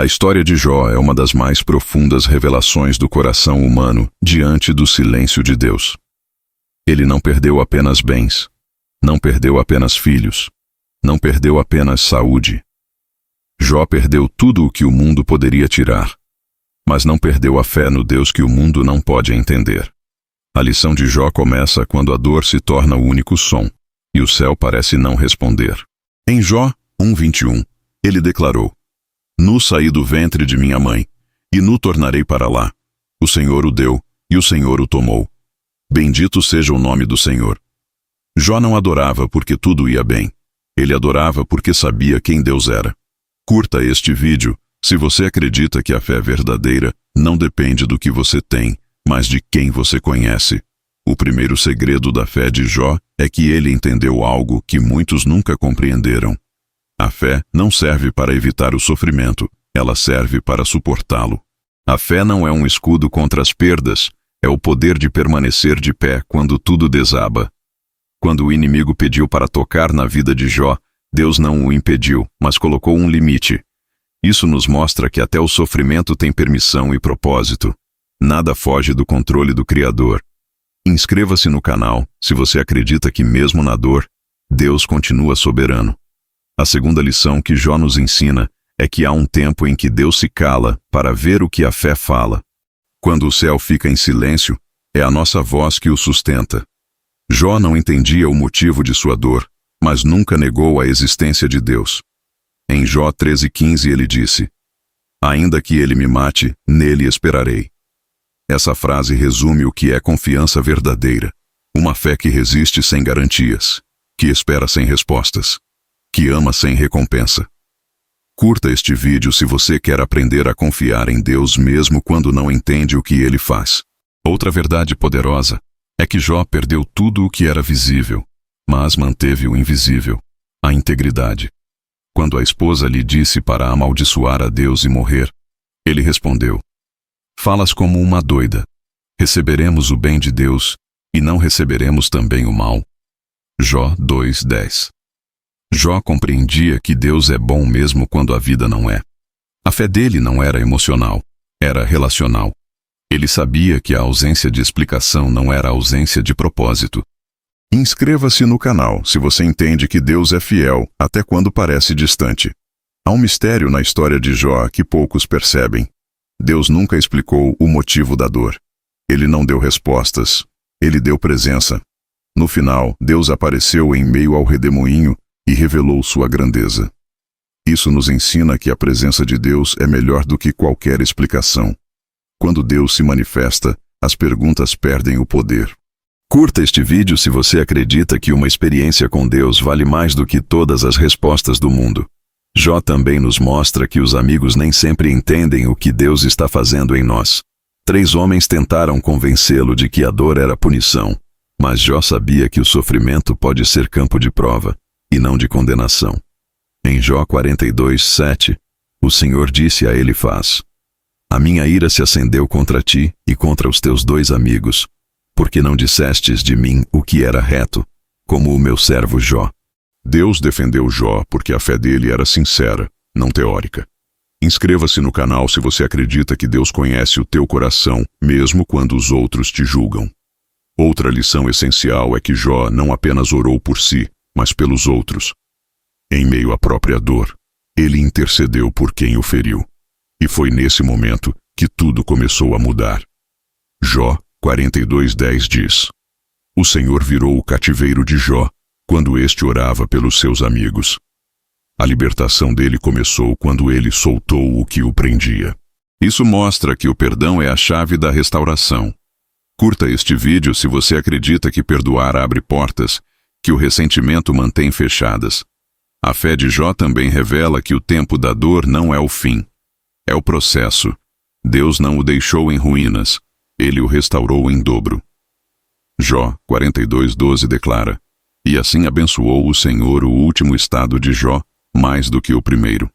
A história de Jó é uma das mais profundas revelações do coração humano diante do silêncio de Deus. Ele não perdeu apenas bens, não perdeu apenas filhos, não perdeu apenas saúde. Jó perdeu tudo o que o mundo poderia tirar, mas não perdeu a fé no Deus que o mundo não pode entender. A lição de Jó começa quando a dor se torna o único som, e o céu parece não responder. Em Jó 1:21, ele declarou: Nu saí do ventre de minha mãe, e nu tornarei para lá. O Senhor o deu, e o Senhor o tomou. Bendito seja o nome do Senhor. Jó não adorava porque tudo ia bem. Ele adorava porque sabia quem Deus era. Curta este vídeo se você acredita que a fé verdadeira não depende do que você tem, mas de quem você conhece. O primeiro segredo da fé de Jó é que ele entendeu algo que muitos nunca compreenderam. A fé não serve para evitar o sofrimento, ela serve para suportá-lo. A fé não é um escudo contra as perdas, é o poder de permanecer de pé quando tudo desaba. Quando o inimigo pediu para tocar na vida de Jó, Deus não o impediu, mas colocou um limite. Isso nos mostra que até o sofrimento tem permissão e propósito. Nada foge do controle do Criador. Inscreva-se no canal se você acredita que mesmo na dor, Deus continua soberano. A segunda lição que Jó nos ensina é que há um tempo em que Deus se cala para ver o que a fé fala. Quando o céu fica em silêncio, é a nossa voz que o sustenta. Jó não entendia o motivo de sua dor, mas nunca negou a existência de Deus. Em Jó 13:15 ele disse: Ainda que ele me mate, nele esperarei. Essa frase resume o que é confiança verdadeira, uma fé que resiste sem garantias, que espera sem respostas, que ama sem recompensa. Curta este vídeo se você quer aprender a confiar em Deus mesmo quando não entende o que Ele faz. Outra verdade poderosa é que Jó perdeu tudo o que era visível, mas manteve o invisível, a integridade. Quando a esposa lhe disse para amaldiçoar a Deus e morrer, ele respondeu: Falas como uma doida. Receberemos o bem de Deus e não receberemos também o mal. Jó 2:10. Jó compreendia que Deus é bom mesmo quando a vida não é. A fé dele não era emocional, era relacional. Ele sabia que a ausência de explicação não era ausência de propósito. Inscreva-se no canal se você entende que Deus é fiel até quando parece distante. Há um mistério na história de Jó que poucos percebem. Deus nunca explicou o motivo da dor. Ele não deu respostas, ele deu presença. No final, Deus apareceu em meio ao redemoinho e revelou sua grandeza. Isso nos ensina que a presença de Deus é melhor do que qualquer explicação. Quando Deus se manifesta, as perguntas perdem o poder. Curta este vídeo se você acredita que uma experiência com Deus vale mais do que todas as respostas do mundo. Jó também nos mostra que os amigos nem sempre entendem o que Deus está fazendo em nós. 3 homens tentaram convencê-lo de que a dor era punição, mas Jó sabia que o sofrimento pode ser campo de prova e não de condenação. Em Jó 42:7, o Senhor disse a Elifaz: A minha ira se acendeu contra ti e contra os teus 2 amigos, porque não dissestes de mim o que era reto, como o meu servo Jó. Deus defendeu Jó porque a fé dele era sincera, não teórica. Inscreva-se no canal se você acredita que Deus conhece o teu coração, mesmo quando os outros te julgam. Outra lição essencial é que Jó não apenas orou por si, mas pelos outros. Em meio à própria dor, ele intercedeu por quem o feriu. E foi nesse momento que tudo começou a mudar. Jó 42:10 diz: O Senhor virou o cativeiro de Jó quando este orava pelos seus amigos. A libertação dele começou quando ele soltou o que o prendia. Isso mostra que o perdão é a chave da restauração. Curta este vídeo se você acredita que perdoar abre portas que o ressentimento mantém fechadas. A fé de Jó também revela que o tempo da dor não é o fim. É o processo. Deus não o deixou em ruínas. Ele o restaurou em dobro. Jó 42:12 declara: E assim abençoou o Senhor o último estado de Jó, mais do que o primeiro.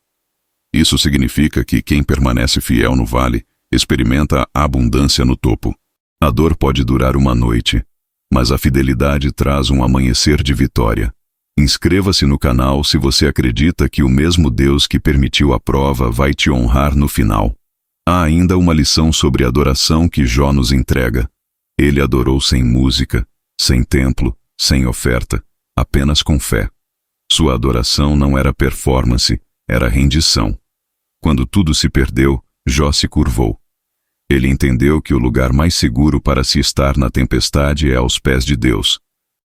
Isso significa que quem permanece fiel no vale, experimenta a abundância no topo. A dor pode durar uma noite, mas a fidelidade traz um amanhecer de vitória. Inscreva-se no canal se você acredita que o mesmo Deus que permitiu a prova vai te honrar no final. Há ainda uma lição sobre adoração que Jó nos entrega. Ele adorou sem música, sem templo, sem oferta, apenas com fé. Sua adoração não era performance, era rendição. Quando tudo se perdeu, Jó se curvou. Ele entendeu que o lugar mais seguro para se estar na tempestade é aos pés de Deus.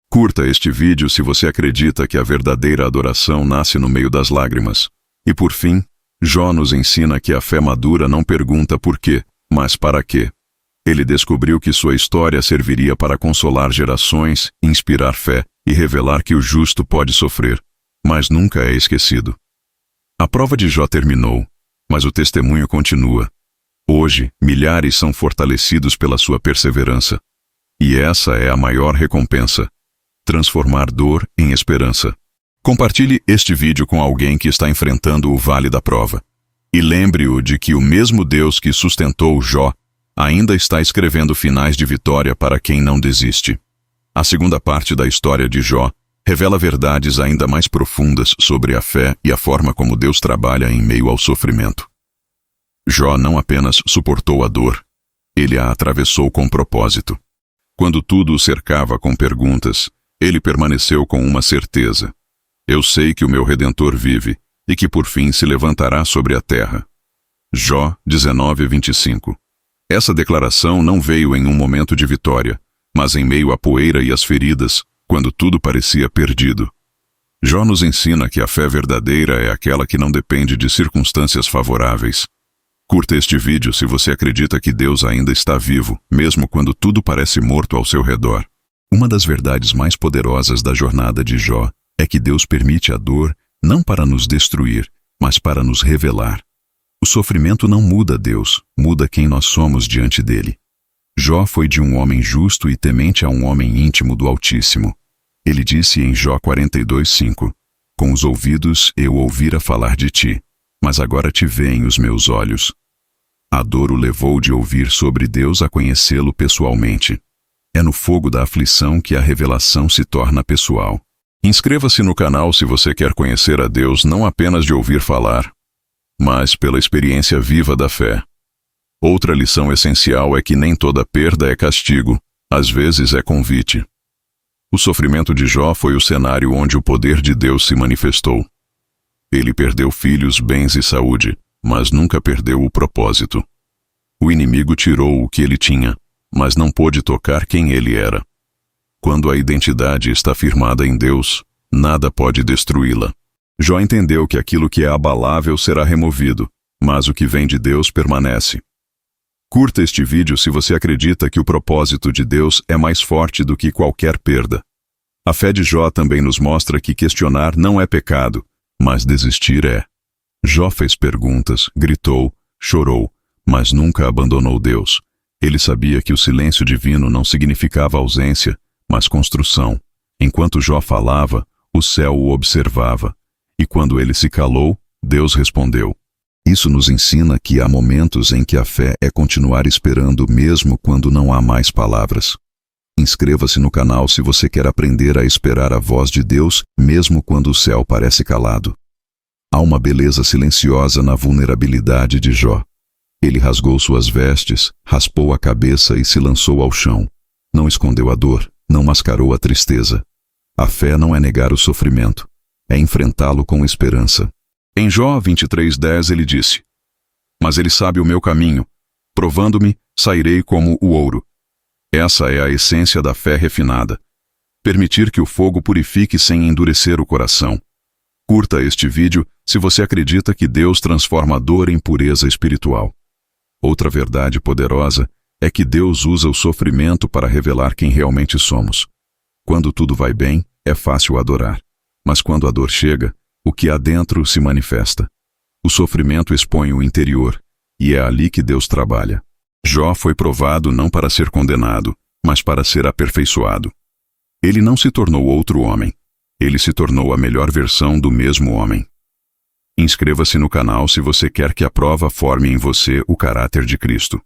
Curta este vídeo se você acredita que a verdadeira adoração nasce no meio das lágrimas. E por fim, Jó nos ensina que a fé madura não pergunta por quê, mas para quê. Ele descobriu que sua história serviria para consolar gerações, inspirar fé e revelar que o justo pode sofrer, mas nunca é esquecido. A prova de Jó terminou, mas o testemunho continua. Hoje, milhares são fortalecidos pela sua perseverança. E essa é a maior recompensa: transformar dor em esperança. Compartilhe este vídeo com alguém que está enfrentando o vale da prova. E lembre-o de que o mesmo Deus que sustentou Jó ainda está escrevendo finais de vitória para quem não desiste. A segunda parte da história de Jó revela verdades ainda mais profundas sobre a fé e a forma como Deus trabalha em meio ao sofrimento. Jó não apenas suportou a dor, ele a atravessou com propósito. Quando tudo o cercava com perguntas, ele permaneceu com uma certeza: eu sei que o meu Redentor vive e que por fim se levantará sobre a terra. Jó 19:25. Essa declaração não veio em um momento de vitória, mas em meio à poeira e às feridas, quando tudo parecia perdido. Jó nos ensina que a fé verdadeira é aquela que não depende de circunstâncias favoráveis. Curta este vídeo se você acredita que Deus ainda está vivo, mesmo quando tudo parece morto ao seu redor. Uma das verdades mais poderosas da jornada de Jó é que Deus permite a dor não para nos destruir, mas para nos revelar. O sofrimento não muda Deus, muda quem nós somos diante dele. Jó foi de um homem justo e temente a um homem íntimo do Altíssimo. Ele disse em Jó 42:5: com os ouvidos eu ouvira falar de ti, mas agora te veem os meus olhos. A dor o levou de ouvir sobre Deus a conhecê-lo pessoalmente. É no fogo da aflição que a revelação se torna pessoal. Inscreva-se no canal se você quer conhecer a Deus não apenas de ouvir falar, mas pela experiência viva da fé. Outra lição essencial é que nem toda perda é castigo, às vezes é convite. O sofrimento de Jó foi o cenário onde o poder de Deus se manifestou. Ele perdeu filhos, bens e saúde, mas nunca perdeu o propósito. O inimigo tirou o que ele tinha, mas não pôde tocar quem ele era. Quando a identidade está firmada em Deus, nada pode destruí-la. Jó entendeu que aquilo que é abalável será removido, mas o que vem de Deus permanece. Curta este vídeo se você acredita que o propósito de Deus é mais forte do que qualquer perda. A fé de Jó também nos mostra que questionar não é pecado, mas desistir é. Jó fez perguntas, gritou, chorou, mas nunca abandonou Deus. Ele sabia que o silêncio divino não significava ausência, mas construção. Enquanto Jó falava, o céu o observava. E quando ele se calou, Deus respondeu. Isso nos ensina que há momentos em que a fé é continuar esperando mesmo quando não há mais palavras. Inscreva-se no canal se você quer aprender a esperar a voz de Deus mesmo quando o céu parece calado. Há uma beleza silenciosa na vulnerabilidade de Jó. Ele rasgou suas vestes, raspou a cabeça e se lançou ao chão. Não escondeu a dor, não mascarou a tristeza. A fé não é negar o sofrimento, é enfrentá-lo com esperança. Em Jó 23:10 ele disse: mas ele sabe o meu caminho, provando-me, sairei como o ouro. Essa é a essência da fé refinada. Permitir que o fogo purifique sem endurecer o coração. Curta este vídeo se você acredita que Deus transforma a dor em pureza espiritual. Outra verdade poderosa é que Deus usa o sofrimento para revelar quem realmente somos. Quando tudo vai bem, é fácil adorar. Mas quando a dor chega, o que há dentro se manifesta. O sofrimento expõe o interior, e é ali que Deus trabalha. Jó foi provado não para ser condenado, mas para ser aperfeiçoado. Ele não se tornou outro homem. Ele se tornou a melhor versão do mesmo homem. Inscreva-se no canal se você quer que a prova forme em você o caráter de Cristo.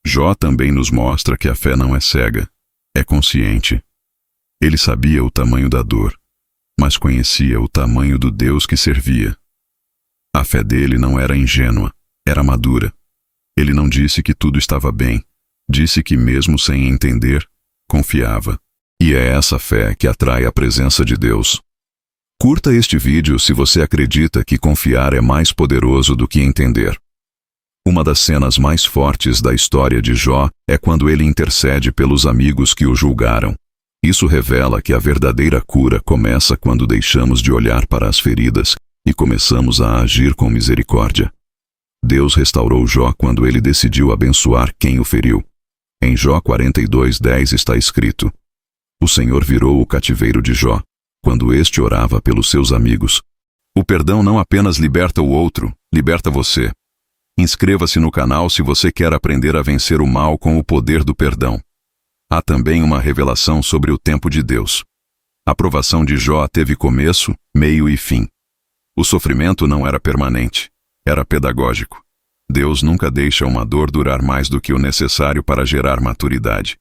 Jó também nos mostra que a fé não é cega, é consciente. Ele sabia o tamanho da dor, mas conhecia o tamanho do Deus que servia. A fé dele não era ingênua, era madura. Ele não disse que tudo estava bem, disse que mesmo sem entender, confiava. E é essa fé que atrai a presença de Deus. Curta este vídeo se você acredita que confiar é mais poderoso do que entender. Uma das cenas mais fortes da história de Jó é quando ele intercede pelos amigos que o julgaram. Isso revela que a verdadeira cura começa quando deixamos de olhar para as feridas e começamos a agir com misericórdia. Deus restaurou Jó quando ele decidiu abençoar quem o feriu. Em Jó 42:10 está escrito: O Senhor virou o cativeiro de Jó, quando este orava pelos seus amigos. O perdão não apenas liberta o outro, liberta você. Inscreva-se no canal se você quer aprender a vencer o mal com o poder do perdão. Há também uma revelação sobre o tempo de Deus. A provação de Jó teve começo, meio e fim. O sofrimento não era permanente, era pedagógico. Deus nunca deixa uma dor durar mais do que o necessário para gerar maturidade.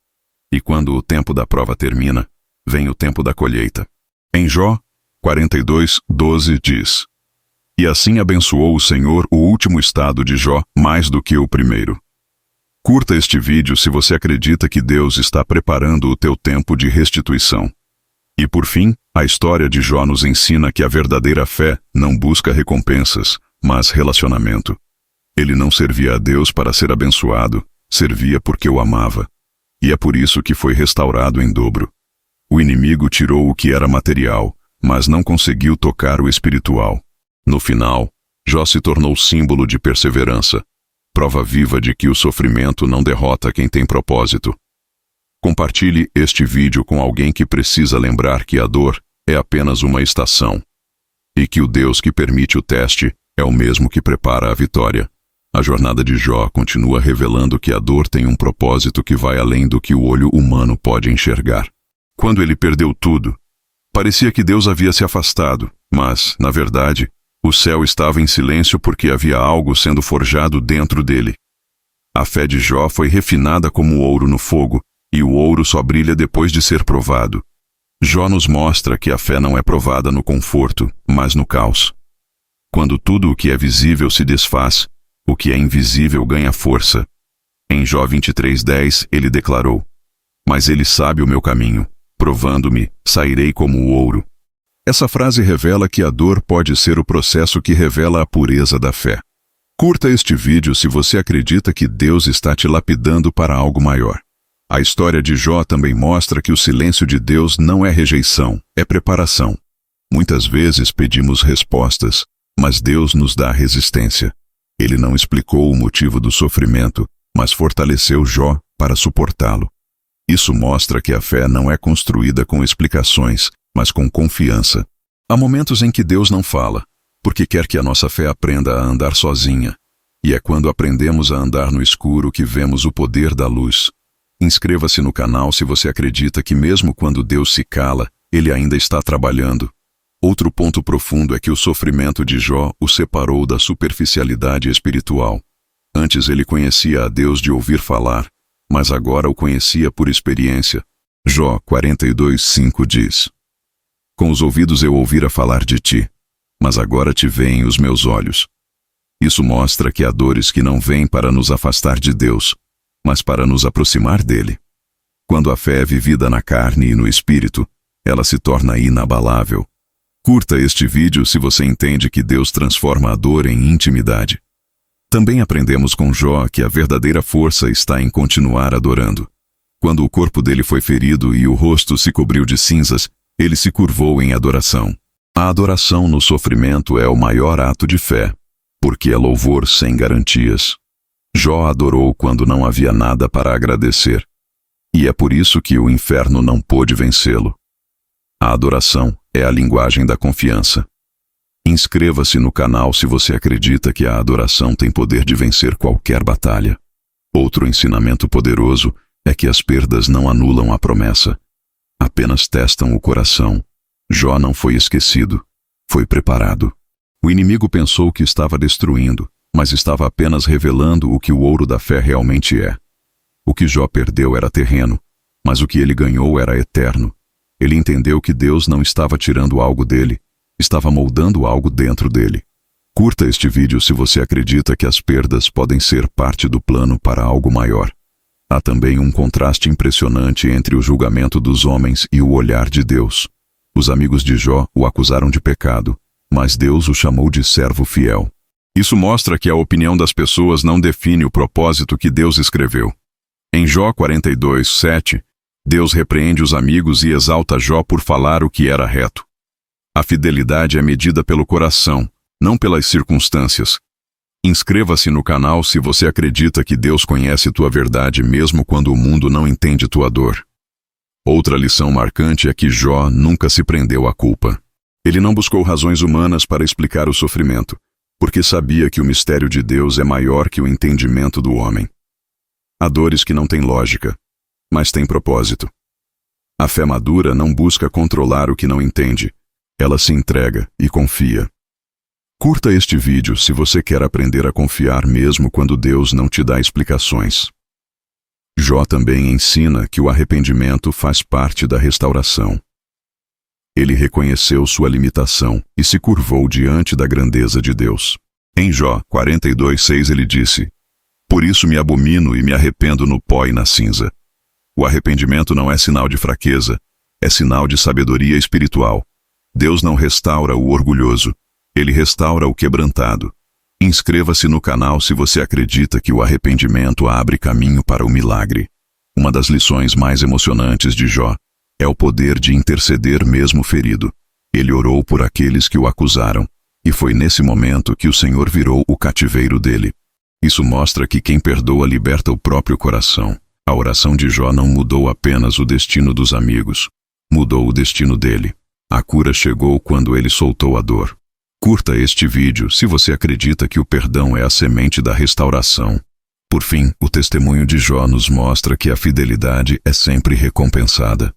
E quando o tempo da prova termina, vem o tempo da colheita. Em Jó 42:12 diz: E assim abençoou o Senhor o último estado de Jó mais do que o primeiro. Curta este vídeo se você acredita que Deus está preparando o teu tempo de restituição. E por fim, a história de Jó nos ensina que a verdadeira fé não busca recompensas, mas relacionamento. Ele não servia a Deus para ser abençoado, servia porque o amava. E é por isso que foi restaurado em dobro. O inimigo tirou o que era material, mas não conseguiu tocar o espiritual. No final, Jó se tornou símbolo de perseverança, prova viva de que o sofrimento não derrota quem tem propósito. Compartilhe este vídeo com alguém que precisa lembrar que a dor é apenas uma estação, e que o Deus que permite o teste é o mesmo que prepara a vitória. A jornada de Jó continua revelando que a dor tem um propósito que vai além do que o olho humano pode enxergar. Quando ele perdeu tudo, parecia que Deus havia se afastado, mas, na verdade, o céu estava em silêncio porque havia algo sendo forjado dentro dele. A fé de Jó foi refinada como ouro no fogo, e o ouro só brilha depois de ser provado. Jó nos mostra que a fé não é provada no conforto, mas no caos. Quando tudo o que é visível se desfaz, o que é invisível ganha força. Em Jó 23:10 ele declarou: Mas ele sabe o meu caminho, provando-me, sairei como o ouro. Essa frase revela que a dor pode ser o processo que revela a pureza da fé. Curta este vídeo se você acredita que Deus está te lapidando para algo maior. A história de Jó também mostra que o silêncio de Deus não é rejeição, é preparação. Muitas vezes pedimos respostas, mas Deus nos dá resistência. Ele não explicou o motivo do sofrimento, mas fortaleceu Jó para suportá-lo. Isso mostra que a fé não é construída com explicações, mas com confiança. Há momentos em que Deus não fala, porque quer que a nossa fé aprenda a andar sozinha. E é quando aprendemos a andar no escuro que vemos o poder da luz. Inscreva-se no canal se você acredita que mesmo quando Deus se cala, Ele ainda está trabalhando. Outro ponto profundo é que o sofrimento de Jó o separou da superficialidade espiritual. Antes ele conhecia a Deus de ouvir falar, mas agora o conhecia por experiência. Jó 42:5 diz: Com os ouvidos eu ouvira falar de ti, mas agora te veem os meus olhos. Isso mostra que há dores que não vêm para nos afastar de Deus, mas para nos aproximar dele. Quando a fé é vivida na carne e no espírito, ela se torna inabalável. Curta este vídeo se você entende que Deus transforma a dor em intimidade. Também aprendemos com Jó que a verdadeira força está em continuar adorando. Quando o corpo dele foi ferido e o rosto se cobriu de cinzas, ele se curvou em adoração. A adoração no sofrimento é o maior ato de fé, porque é louvor sem garantias. Jó adorou quando não havia nada para agradecer. E é por isso que o inferno não pôde vencê-lo. A adoração é a linguagem da confiança. Inscreva-se no canal se você acredita que a adoração tem poder de vencer qualquer batalha. Outro ensinamento poderoso é que as perdas não anulam a promessa, apenas testam o coração. Jó não foi esquecido, foi preparado. O inimigo pensou que estava destruindo, mas estava apenas revelando o que o ouro da fé realmente é. O que Jó perdeu era terreno, mas o que ele ganhou era eterno. Ele entendeu que Deus não estava tirando algo dele, estava moldando algo dentro dele. Curta este vídeo se você acredita que as perdas podem ser parte do plano para algo maior. Há também um contraste impressionante entre o julgamento dos homens e o olhar de Deus. Os amigos de Jó o acusaram de pecado, mas Deus o chamou de servo fiel. Isso mostra que a opinião das pessoas não define o propósito que Deus escreveu. Em Jó 42:7, Deus repreende os amigos e exalta Jó por falar o que era reto. A fidelidade é medida pelo coração, não pelas circunstâncias. Inscreva-se no canal se você acredita que Deus conhece tua verdade mesmo quando o mundo não entende tua dor. Outra lição marcante é que Jó nunca se prendeu à culpa. Ele não buscou razões humanas para explicar o sofrimento, porque sabia que o mistério de Deus é maior que o entendimento do homem. Há dores que não têm lógica, mas têm propósito. A fé madura não busca controlar o que não entende, ela se entrega e confia. Curta este vídeo se você quer aprender a confiar mesmo quando Deus não te dá explicações. Jó também ensina que o arrependimento faz parte da restauração. Ele reconheceu sua limitação e se curvou diante da grandeza de Deus. Em Jó 42:6 ele disse: "Por isso me abomino e me arrependo no pó e na cinza." O arrependimento não é sinal de fraqueza, é sinal de sabedoria espiritual. Deus não restaura o orgulhoso, Ele restaura o quebrantado. Inscreva-se no canal se você acredita que o arrependimento abre caminho para o milagre. Uma das lições mais emocionantes de Jó é o poder de interceder mesmo ferido. Ele orou por aqueles que o acusaram, e foi nesse momento que o Senhor virou o cativeiro dele. Isso mostra que quem perdoa liberta o próprio coração. A oração de Jó não mudou apenas o destino dos amigos, mudou o destino dele. A cura chegou quando ele soltou a dor. Curta este vídeo se você acredita que o perdão é a semente da restauração. Por fim, o testemunho de Jó nos mostra que a fidelidade é sempre recompensada.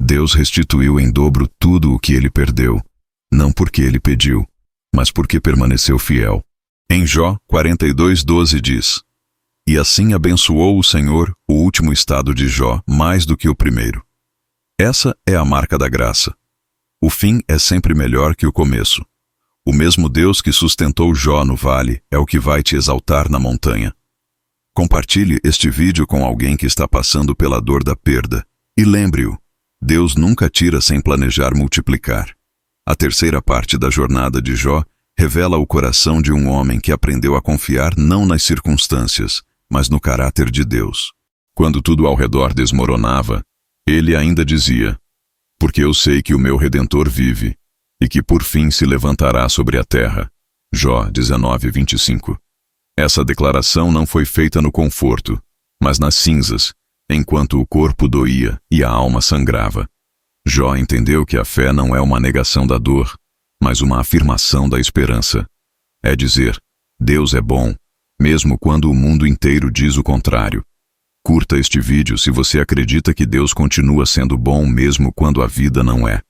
Deus restituiu em dobro tudo o que ele perdeu, não porque ele pediu, mas porque permaneceu fiel. Em Jó 42:12 diz: "E assim abençoou o Senhor o último estado de Jó mais do que o primeiro." Essa é a marca da graça. O fim é sempre melhor que o começo. O mesmo Deus que sustentou Jó no vale é o que vai te exaltar na montanha. Compartilhe este vídeo com alguém que está passando pela dor da perda. E lembre-o, Deus nunca tira sem planejar multiplicar. A terceira parte da jornada de Jó revela o coração de um homem que aprendeu a confiar não nas circunstâncias, mas no caráter de Deus. Quando tudo ao redor desmoronava, ele ainda dizia: "Porque eu sei que o meu Redentor vive, e que por fim se levantará sobre a terra." Jó 19:25. Essa declaração não foi feita no conforto, mas nas cinzas, enquanto o corpo doía e a alma sangrava. Jó entendeu que a fé não é uma negação da dor, mas uma afirmação da esperança. É dizer, Deus é bom, mesmo quando o mundo inteiro diz o contrário. Curta este vídeo se você acredita que Deus continua sendo bom mesmo quando a vida não é.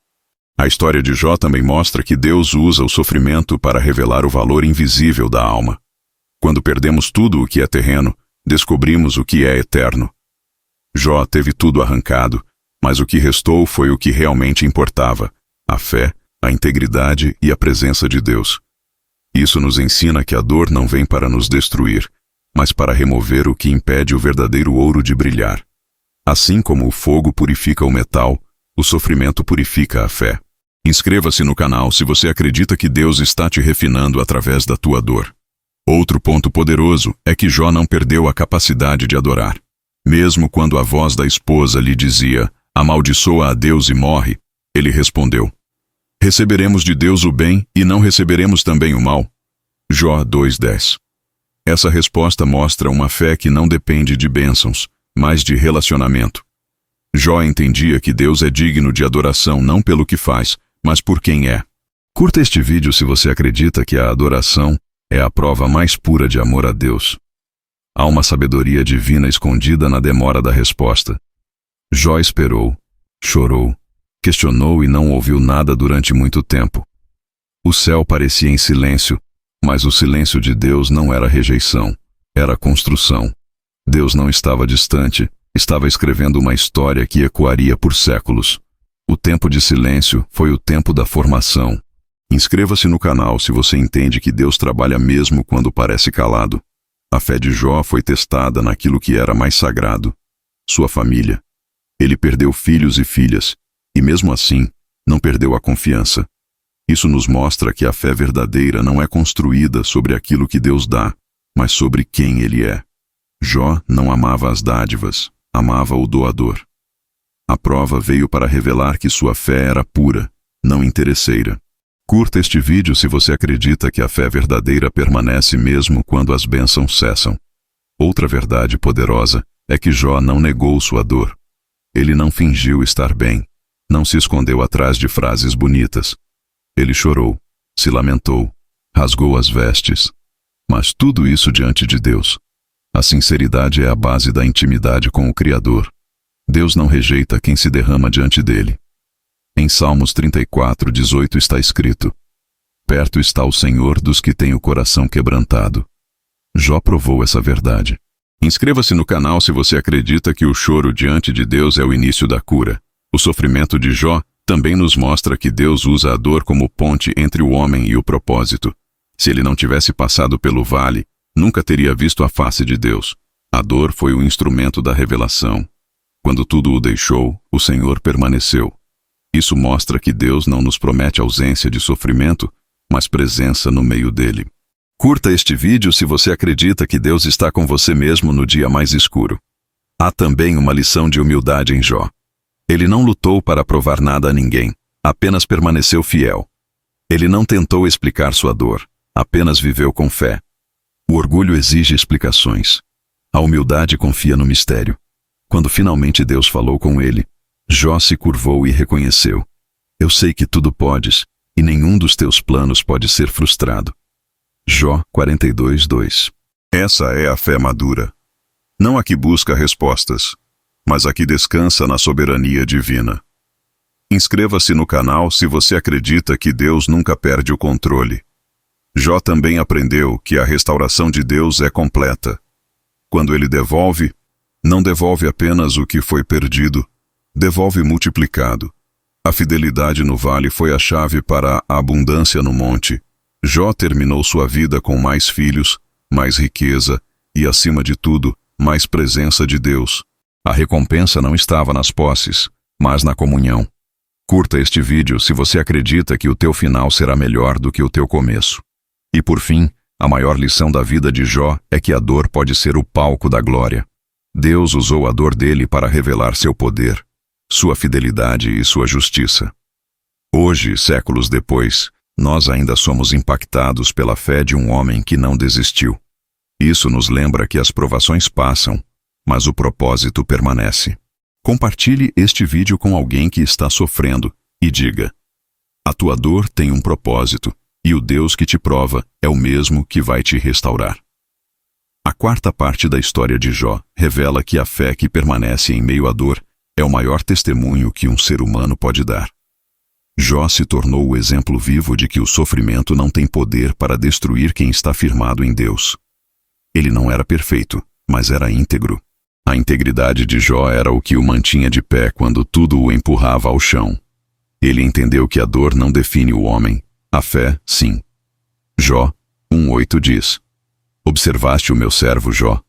A história de Jó também mostra que Deus usa o sofrimento para revelar o valor invisível da alma. Quando perdemos tudo o que é terreno, descobrimos o que é eterno. Jó teve tudo arrancado, mas o que restou foi o que realmente importava: a fé, a integridade e a presença de Deus. Isso nos ensina que a dor não vem para nos destruir, mas para remover o que impede o verdadeiro ouro de brilhar. Assim como o fogo purifica o metal, o sofrimento purifica a fé. Inscreva-se no canal se você acredita que Deus está te refinando através da tua dor. Outro ponto poderoso é que Jó não perdeu a capacidade de adorar. Mesmo quando a voz da esposa lhe dizia: "Amaldiçoa a Deus e morre", ele respondeu: "Receberemos de Deus o bem e não receberemos também o mal?" Jó 2:10. Essa resposta mostra uma fé que não depende de bênçãos, mas de relacionamento. Jó entendia que Deus é digno de adoração não pelo que faz, mas por quem é. Curta este vídeo se você acredita que a adoração é a prova mais pura de amor a Deus. Há uma sabedoria divina escondida na demora da resposta. Jó esperou, chorou, questionou e não ouviu nada durante muito tempo. O céu parecia em silêncio, mas o silêncio de Deus não era rejeição, era construção. Deus não estava distante, estava escrevendo uma história que ecoaria por séculos. O tempo de silêncio foi o tempo da formação. Inscreva-se no canal se você entende que Deus trabalha mesmo quando parece calado. A fé de Jó foi testada naquilo que era mais sagrado: sua família. Ele perdeu filhos e filhas, e mesmo assim, não perdeu a confiança. Isso nos mostra que a fé verdadeira não é construída sobre aquilo que Deus dá, mas sobre quem Ele é. Jó não amava as dádivas, amava o doador. A prova veio para revelar que sua fé era pura, não interesseira. Curta este vídeo se você acredita que a fé verdadeira permanece mesmo quando as bênçãos cessam. Outra verdade poderosa é que Jó não negou sua dor. Ele não fingiu estar bem, não se escondeu atrás de frases bonitas. Ele chorou, se lamentou, rasgou as vestes. Mas tudo isso diante de Deus. A sinceridade é a base da intimidade com o Criador. Deus não rejeita quem se derrama diante dele. Em Salmos 34:18 está escrito: perto está o Senhor dos que têm o coração quebrantado. Jó provou essa verdade. Inscreva-se no canal se você acredita que o choro diante de Deus é o início da cura. O sofrimento de Jó também nos mostra que Deus usa a dor como ponte entre o homem e o propósito. Se ele não tivesse passado pelo vale, nunca teria visto a face de Deus. A dor foi o instrumento da revelação. Quando tudo o deixou, o Senhor permaneceu. Isso mostra que Deus não nos promete ausência de sofrimento, mas presença no meio dele. Curta este vídeo se você acredita que Deus está com você mesmo no dia mais escuro. Há também uma lição de humildade em Jó. Ele não lutou para provar nada a ninguém, apenas permaneceu fiel. Ele não tentou explicar sua dor, apenas viveu com fé. O orgulho exige explicações. A humildade confia no mistério. Quando finalmente Deus falou com ele, Jó se curvou e reconheceu: eu sei que tudo podes, e nenhum dos teus planos pode ser frustrado. Jó 42:2. Essa é a fé madura. Não a que busca respostas, mas a que descansa na soberania divina. Inscreva-se no canal se você acredita que Deus nunca perde o controle. Jó também aprendeu que a restauração de Deus é completa. Quando Ele devolve, não devolve apenas o que foi perdido, devolve multiplicado. A fidelidade no vale foi a chave para a abundância no monte. Jó terminou sua vida com mais filhos, mais riqueza e, acima de tudo, mais presença de Deus. A recompensa não estava nas posses, mas na comunhão. Curta este vídeo se você acredita que o teu final será melhor do que o teu começo. E por fim, a maior lição da vida de Jó é que a dor pode ser o palco da glória. Deus usou a dor dele para revelar seu poder, sua fidelidade e sua justiça. Hoje, séculos depois, nós ainda somos impactados pela fé de um homem que não desistiu. Isso nos lembra que as provações passam, mas o propósito permanece. Compartilhe este vídeo com alguém que está sofrendo e diga: a tua dor tem um propósito, e o Deus que te prova é o mesmo que vai te restaurar. A quarta parte da história de Jó revela que a fé que permanece em meio à dor é o maior testemunho que um ser humano pode dar. Jó se tornou o exemplo vivo de que o sofrimento não tem poder para destruir quem está firmado em Deus. Ele não era perfeito, mas era íntegro. A integridade de Jó era o que o mantinha de pé quando tudo o empurrava ao chão. Ele entendeu que a dor não define o homem, a fé, sim. Jó 1:8 diz: observaste o meu servo Jó,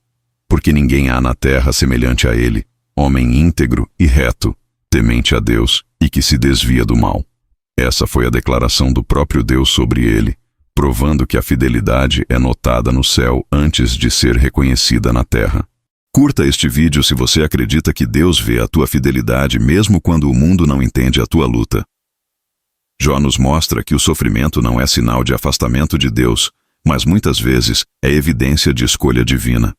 porque ninguém há na terra semelhante a ele, homem íntegro e reto, temente a Deus e que se desvia do mal. Essa foi a declaração do próprio Deus sobre ele, provando que a fidelidade é notada no céu antes de ser reconhecida na terra. Curta este vídeo se você acredita que Deus vê a tua fidelidade mesmo quando o mundo não entende a tua luta. Jó nos mostra que o sofrimento não é sinal de afastamento de Deus, mas muitas vezes é evidência de escolha divina.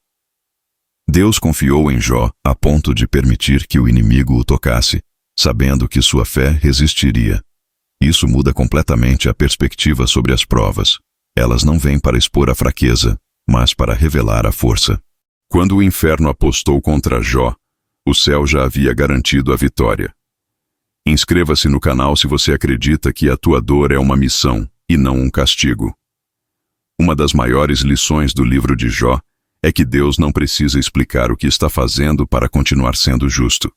Deus confiou em Jó a ponto de permitir que o inimigo o tocasse, sabendo que sua fé resistiria. Isso muda completamente a perspectiva sobre as provas. Elas não vêm para expor a fraqueza, mas para revelar a força. Quando o inferno apostou contra Jó, o céu já havia garantido a vitória. Inscreva-se no canal se você acredita que a tua dor é uma missão e não um castigo. Uma das maiores lições do livro de Jó é que Deus não precisa explicar o que está fazendo para continuar sendo justo.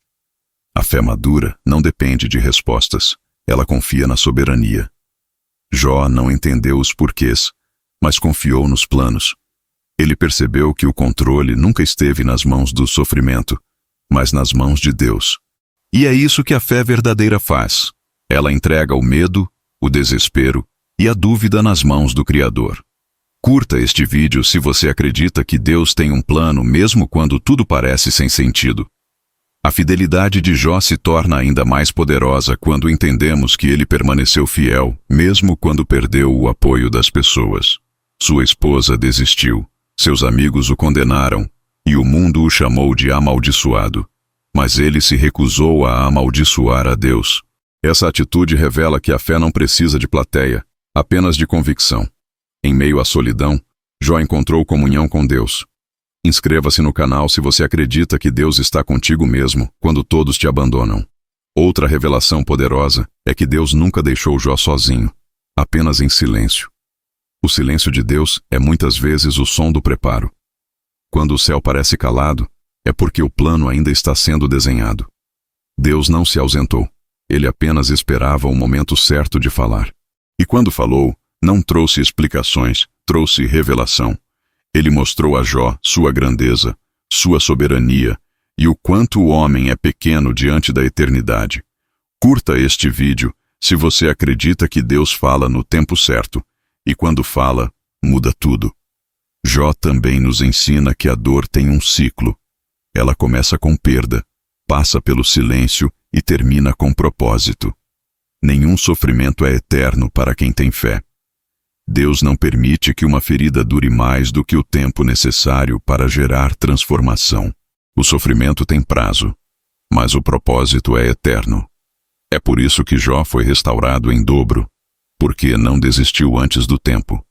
A fé madura não depende de respostas, ela confia na soberania. Jó não entendeu os porquês, mas confiou nos planos. Ele percebeu que o controle nunca esteve nas mãos do sofrimento, mas nas mãos de Deus. E é isso que a fé verdadeira faz. Ela entrega o medo, o desespero e a dúvida nas mãos do Criador. Curta este vídeo se você acredita que Deus tem um plano mesmo quando tudo parece sem sentido. A fidelidade de Jó se torna ainda mais poderosa quando entendemos que ele permaneceu fiel, mesmo quando perdeu o apoio das pessoas. Sua esposa desistiu, seus amigos o condenaram, e o mundo o chamou de amaldiçoado. Mas ele se recusou a amaldiçoar a Deus. Essa atitude revela que a fé não precisa de plateia, apenas de convicção. Em meio à solidão, Jó encontrou comunhão com Deus. Inscreva-se no canal se você acredita que Deus está contigo mesmo quando todos te abandonam. Outra revelação poderosa é que Deus nunca deixou Jó sozinho, apenas em silêncio. O silêncio de Deus é muitas vezes o som do preparo. Quando o céu parece calado, é porque o plano ainda está sendo desenhado. Deus não se ausentou, ele apenas esperava o momento certo de falar. E quando falou, não trouxe explicações, trouxe revelação. Ele mostrou a Jó sua grandeza, sua soberania e o quanto o homem é pequeno diante da eternidade. Curta este vídeo se você acredita que Deus fala no tempo certo e quando fala, muda tudo. Jó também nos ensina que a dor tem um ciclo. Ela começa com perda, passa pelo silêncio e termina com propósito. Nenhum sofrimento é eterno para quem tem fé. Deus não permite que uma ferida dure mais do que o tempo necessário para gerar transformação. O sofrimento tem prazo, mas o propósito é eterno. É por isso que Jó foi restaurado em dobro, porque não desistiu antes do tempo.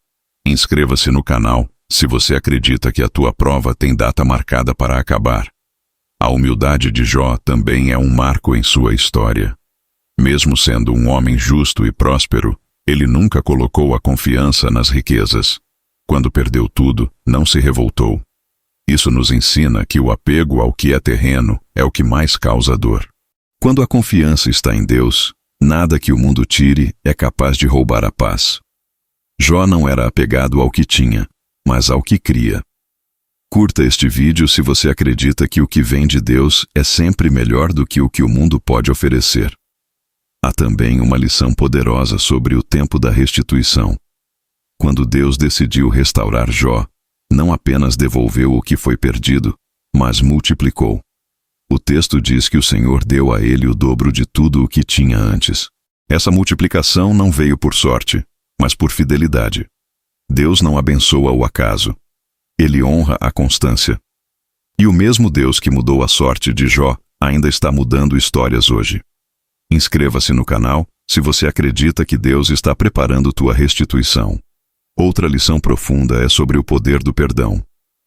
Inscreva-se no canal se você acredita que a tua prova tem data marcada para acabar. A humildade de Jó também é um marco em sua história. Mesmo sendo um homem justo e próspero, ele nunca colocou a confiança nas riquezas. Quando perdeu tudo, não se revoltou. Isso nos ensina que o apego ao que é terreno é o que mais causa dor. Quando a confiança está em Deus, nada que o mundo tire é capaz de roubar a paz. Jó não era apegado ao que tinha, mas ao que cria. Curta este vídeo se você acredita que o que vem de Deus é sempre melhor do que o que o mundo pode oferecer. Há também uma lição poderosa sobre o tempo da restituição. Quando Deus decidiu restaurar Jó, não apenas devolveu o que foi perdido, mas multiplicou. O texto diz que o Senhor deu a ele o dobro de tudo o que tinha antes. Essa multiplicação não veio por sorte, mas por fidelidade. Deus não abençoa o acaso. Ele honra a constância. E o mesmo Deus que mudou a sorte de Jó ainda está mudando histórias hoje. Inscreva-se no canal se você acredita que Deus está preparando tua restituição. Outra lição profunda é sobre o poder do perdão.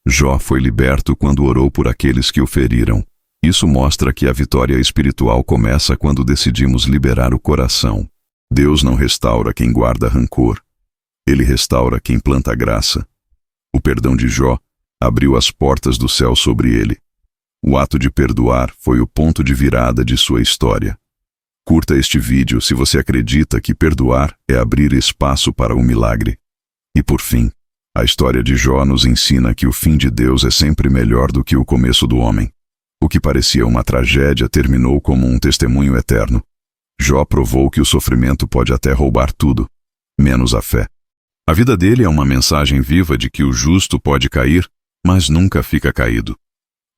Jó foi liberto quando orou por aqueles que o feriram. Isso mostra que a vitória espiritual começa quando decidimos liberar o coração. Deus não restaura quem guarda rancor. Ele restaura quem planta graça. O perdão de Jó abriu as portas do céu sobre ele. O ato de perdoar foi o ponto de virada de sua história. Curta este vídeo se você acredita que perdoar é abrir espaço para o milagre. E por fim, a história de Jó nos ensina que o fim de Deus é sempre melhor do que o começo do homem. O que parecia uma tragédia terminou como um testemunho eterno. Jó provou que o sofrimento pode até roubar tudo, menos a fé. A vida dele é uma mensagem viva de que o justo pode cair, mas nunca fica caído.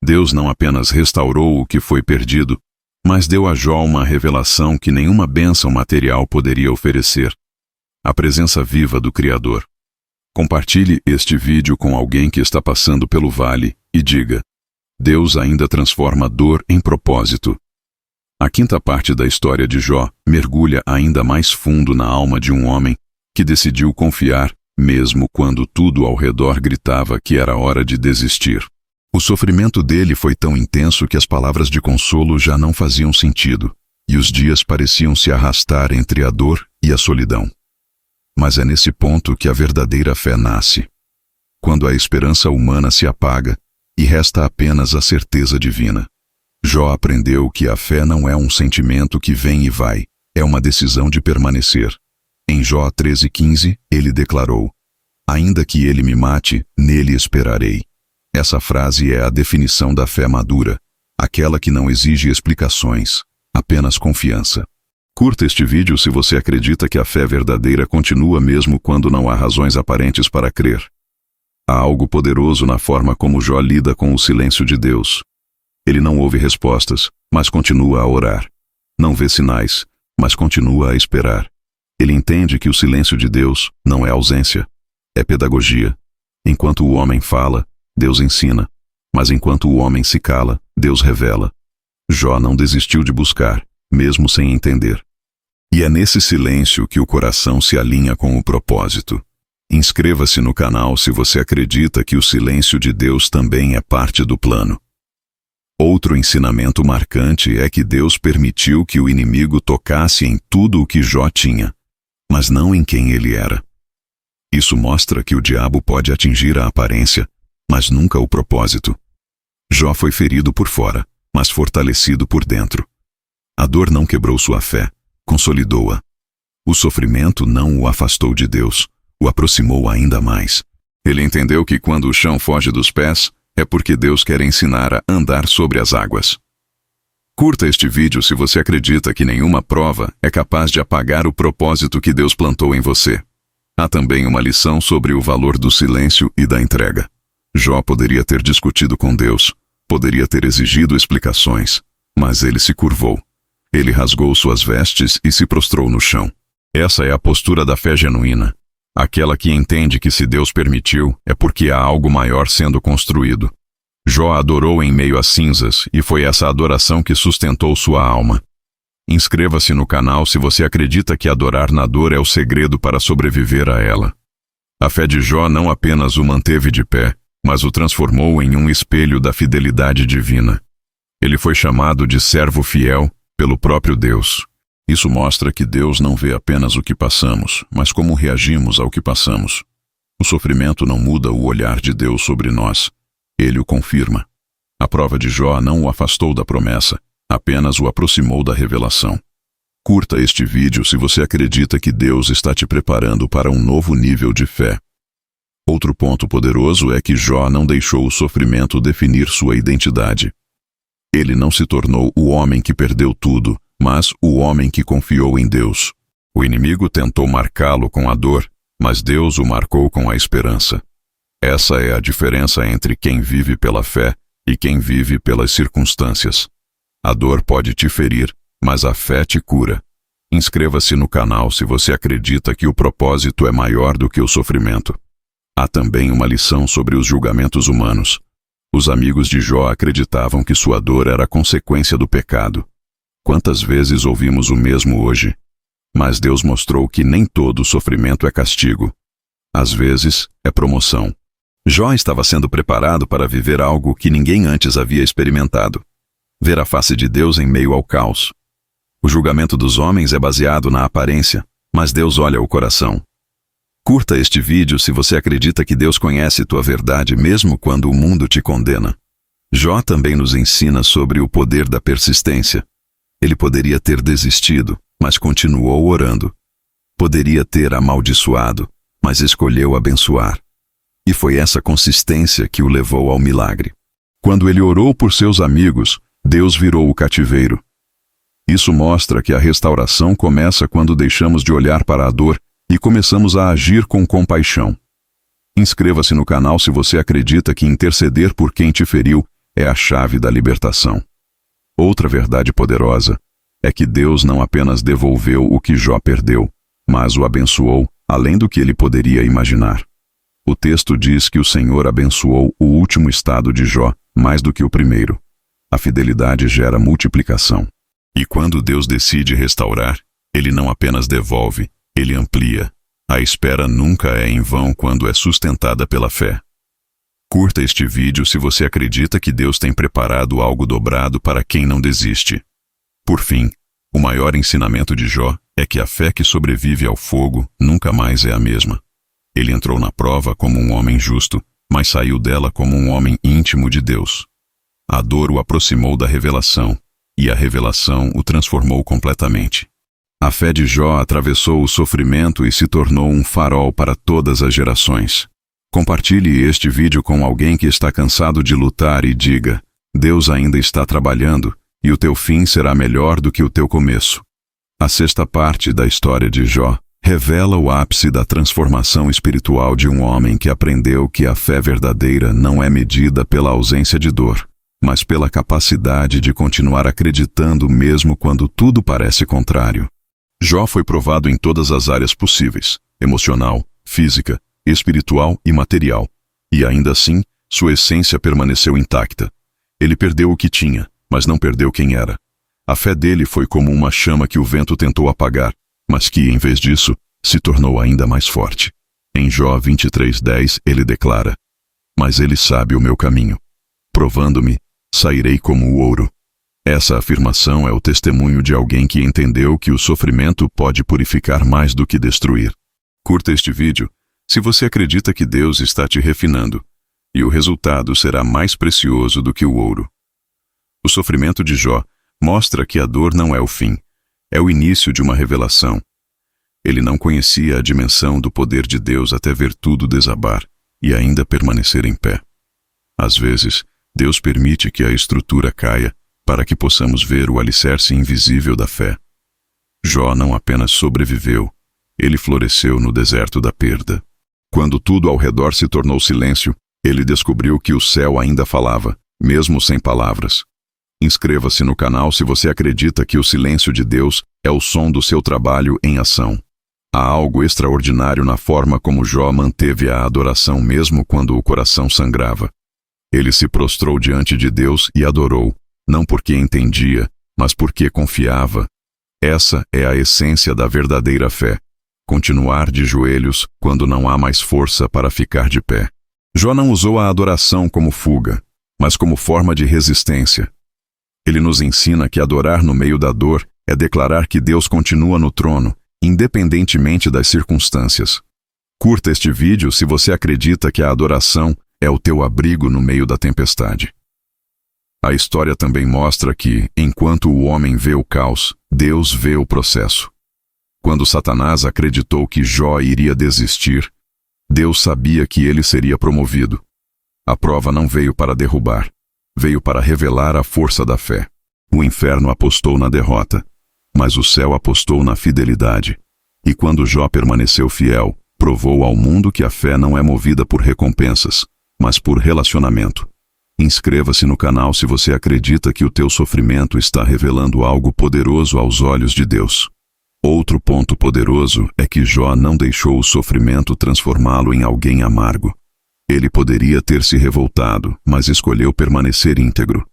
Deus não apenas restaurou o que foi perdido, mas deu a Jó uma revelação que nenhuma bênção material poderia oferecer: a presença viva do Criador. Compartilhe este vídeo com alguém que está passando pelo vale e diga: Deus ainda transforma dor em propósito. A quinta parte da história de Jó mergulha ainda mais fundo na alma de um homem que decidiu confiar, mesmo quando tudo ao redor gritava que era hora de desistir. O sofrimento dele foi tão intenso que as palavras de consolo já não faziam sentido, e os dias pareciam se arrastar entre a dor e a solidão. Mas é nesse ponto que a verdadeira fé nasce. Quando a esperança humana se apaga e resta apenas a certeza divina. Jó aprendeu que a fé não é um sentimento que vem e vai, é uma decisão de permanecer. Em Jó 13:15, ele declarou: "Ainda que ele me mate, nele esperarei." Essa frase é a definição da fé madura, aquela que não exige explicações, apenas confiança. Curta este vídeo se você acredita que a fé verdadeira continua mesmo quando não há razões aparentes para crer. Há algo poderoso na forma como Jó lida com o silêncio de Deus. Ele não ouve respostas, mas continua a orar. Não vê sinais, mas continua a esperar. Ele entende que o silêncio de Deus não é ausência, é pedagogia. Enquanto o homem fala, Deus ensina, mas enquanto o homem se cala, Deus revela. Jó não desistiu de buscar, mesmo sem entender. E é nesse silêncio que o coração se alinha com o propósito. Inscreva-se no canal se você acredita que o silêncio de Deus também é parte do plano. Outro ensinamento marcante é que Deus permitiu que o inimigo tocasse em tudo o que Jó tinha, mas não em quem ele era. Isso mostra que o diabo pode atingir a aparência, mas nunca o propósito. Jó foi ferido por fora, mas fortalecido por dentro. A dor não quebrou sua fé, consolidou-a. O sofrimento não o afastou de Deus, o aproximou ainda mais. Ele entendeu que quando o chão foge dos pés, é porque Deus quer ensinar a andar sobre as águas. Curta este vídeo se você acredita que nenhuma prova é capaz de apagar o propósito que Deus plantou em você. Há também uma lição sobre o valor do silêncio e da entrega. Jó poderia ter discutido com Deus, poderia ter exigido explicações, mas ele se curvou. Ele rasgou suas vestes e se prostrou no chão. Essa é a postura da fé genuína, aquela que entende que se Deus permitiu, é porque há algo maior sendo construído. Jó adorou em meio às cinzas, e foi essa adoração que sustentou sua alma. Inscreva-se no canal se você acredita que adorar na dor é o segredo para sobreviver a ela. A fé de Jó não apenas o manteve de pé, mas o transformou em um espelho da fidelidade divina. Ele foi chamado de servo fiel pelo próprio Deus. Isso mostra que Deus não vê apenas o que passamos, mas como reagimos ao que passamos. O sofrimento não muda o olhar de Deus sobre nós. Ele o confirma. A prova de Jó não o afastou da promessa, apenas o aproximou da revelação. Curta este vídeo se você acredita que Deus está te preparando para um novo nível de fé. Outro ponto poderoso é que Jó não deixou o sofrimento definir sua identidade. Ele não se tornou o homem que perdeu tudo, mas o homem que confiou em Deus. O inimigo tentou marcá-lo com a dor, mas Deus o marcou com a esperança. Essa é a diferença entre quem vive pela fé e quem vive pelas circunstâncias. A dor pode te ferir, mas a fé te cura. Inscreva-se no canal se você acredita que o propósito é maior do que o sofrimento. Há também uma lição sobre os julgamentos humanos. Os amigos de Jó acreditavam que sua dor era consequência do pecado. Quantas vezes ouvimos o mesmo hoje? Mas Deus mostrou que nem todo sofrimento é castigo. Às vezes, é promoção. Jó estava sendo preparado para viver algo que ninguém antes havia experimentado. Ver a face de Deus em meio ao caos. O julgamento dos homens é baseado na aparência, mas Deus olha o coração. Curta este vídeo se você acredita que Deus conhece tua verdade mesmo quando o mundo te condena. Jó também nos ensina sobre o poder da persistência. Ele poderia ter desistido, mas continuou orando. Poderia ter amaldiçoado, mas escolheu abençoar. E foi essa consistência que o levou ao milagre. Quando ele orou por seus amigos, Deus virou o cativeiro. Isso mostra que a restauração começa quando deixamos de olhar para a dor e começamos a agir com compaixão. Inscreva-se no canal se você acredita que interceder por quem te feriu é a chave da libertação. Outra verdade poderosa é que Deus não apenas devolveu o que Jó perdeu, mas o abençoou além do que ele poderia imaginar. O texto diz que o Senhor abençoou o último estado de Jó mais do que o primeiro. A fidelidade gera multiplicação. E quando Deus decide restaurar, Ele não apenas devolve, Ele amplia. A espera nunca é em vão quando é sustentada pela fé. Curta este vídeo se você acredita que Deus tem preparado algo dobrado para quem não desiste. Por fim, o maior ensinamento de Jó é que a fé que sobrevive ao fogo nunca mais é a mesma. Ele entrou na prova como um homem justo, mas saiu dela como um homem íntimo de Deus. A dor o aproximou da revelação, e a revelação o transformou completamente. A fé de Jó atravessou o sofrimento e se tornou um farol para todas as gerações. Compartilhe este vídeo com alguém que está cansado de lutar e diga: Deus ainda está trabalhando, e o teu fim será melhor do que o teu começo. A sexta parte da história de Jó revela o ápice da transformação espiritual de um homem que aprendeu que a fé verdadeira não é medida pela ausência de dor, mas pela capacidade de continuar acreditando mesmo quando tudo parece contrário. Jó foi provado em todas as áreas possíveis: emocional, física, espiritual e material. E ainda assim, sua essência permaneceu intacta. Ele perdeu o que tinha, mas não perdeu quem era. A fé dele foi como uma chama que o vento tentou apagar, mas que, em vez disso, se tornou ainda mais forte. Em Jó 23:10, ele declara: Mas ele sabe o meu caminho. Provando-me, sairei como o ouro. Essa afirmação é o testemunho de alguém que entendeu que o sofrimento pode purificar mais do que destruir. Curta este vídeo se você acredita que Deus está te refinando, e o resultado será mais precioso do que o ouro. O sofrimento de Jó mostra que a dor não é o fim, é o início de uma revelação. Ele não conhecia a dimensão do poder de Deus até ver tudo desabar e ainda permanecer em pé. Às vezes, Deus permite que a estrutura caia para que possamos ver o alicerce invisível da fé. Jó não apenas sobreviveu, ele floresceu no deserto da perda. Quando tudo ao redor se tornou silêncio, ele descobriu que o céu ainda falava, mesmo sem palavras. Inscreva-se no canal se você acredita que o silêncio de Deus é o som do seu trabalho em ação. Há algo extraordinário na forma como Jó manteve a adoração mesmo quando o coração sangrava. Ele se prostrou diante de Deus e adorou, não porque entendia, mas porque confiava. Essa é a essência da verdadeira fé: continuar de joelhos quando não há mais força para ficar de pé. Jó não usou a adoração como fuga, mas como forma de resistência. Ele nos ensina que adorar no meio da dor é declarar que Deus continua no trono, independentemente das circunstâncias. Curta este vídeo se você acredita que a adoração é o teu abrigo no meio da tempestade. A história também mostra que, enquanto o homem vê o caos, Deus vê o processo. Quando Satanás acreditou que Jó iria desistir, Deus sabia que ele seria promovido. A prova não veio para derrubar, veio para revelar a força da fé. O inferno apostou na derrota, mas o céu apostou na fidelidade. E quando Jó permaneceu fiel, provou ao mundo que a fé não é movida por recompensas, mas por relacionamento. Inscreva-se no canal se você acredita que o teu sofrimento está revelando algo poderoso aos olhos de Deus. Outro ponto poderoso é que Jó não deixou o sofrimento transformá-lo em alguém amargo. Ele poderia ter se revoltado, mas escolheu permanecer íntegro.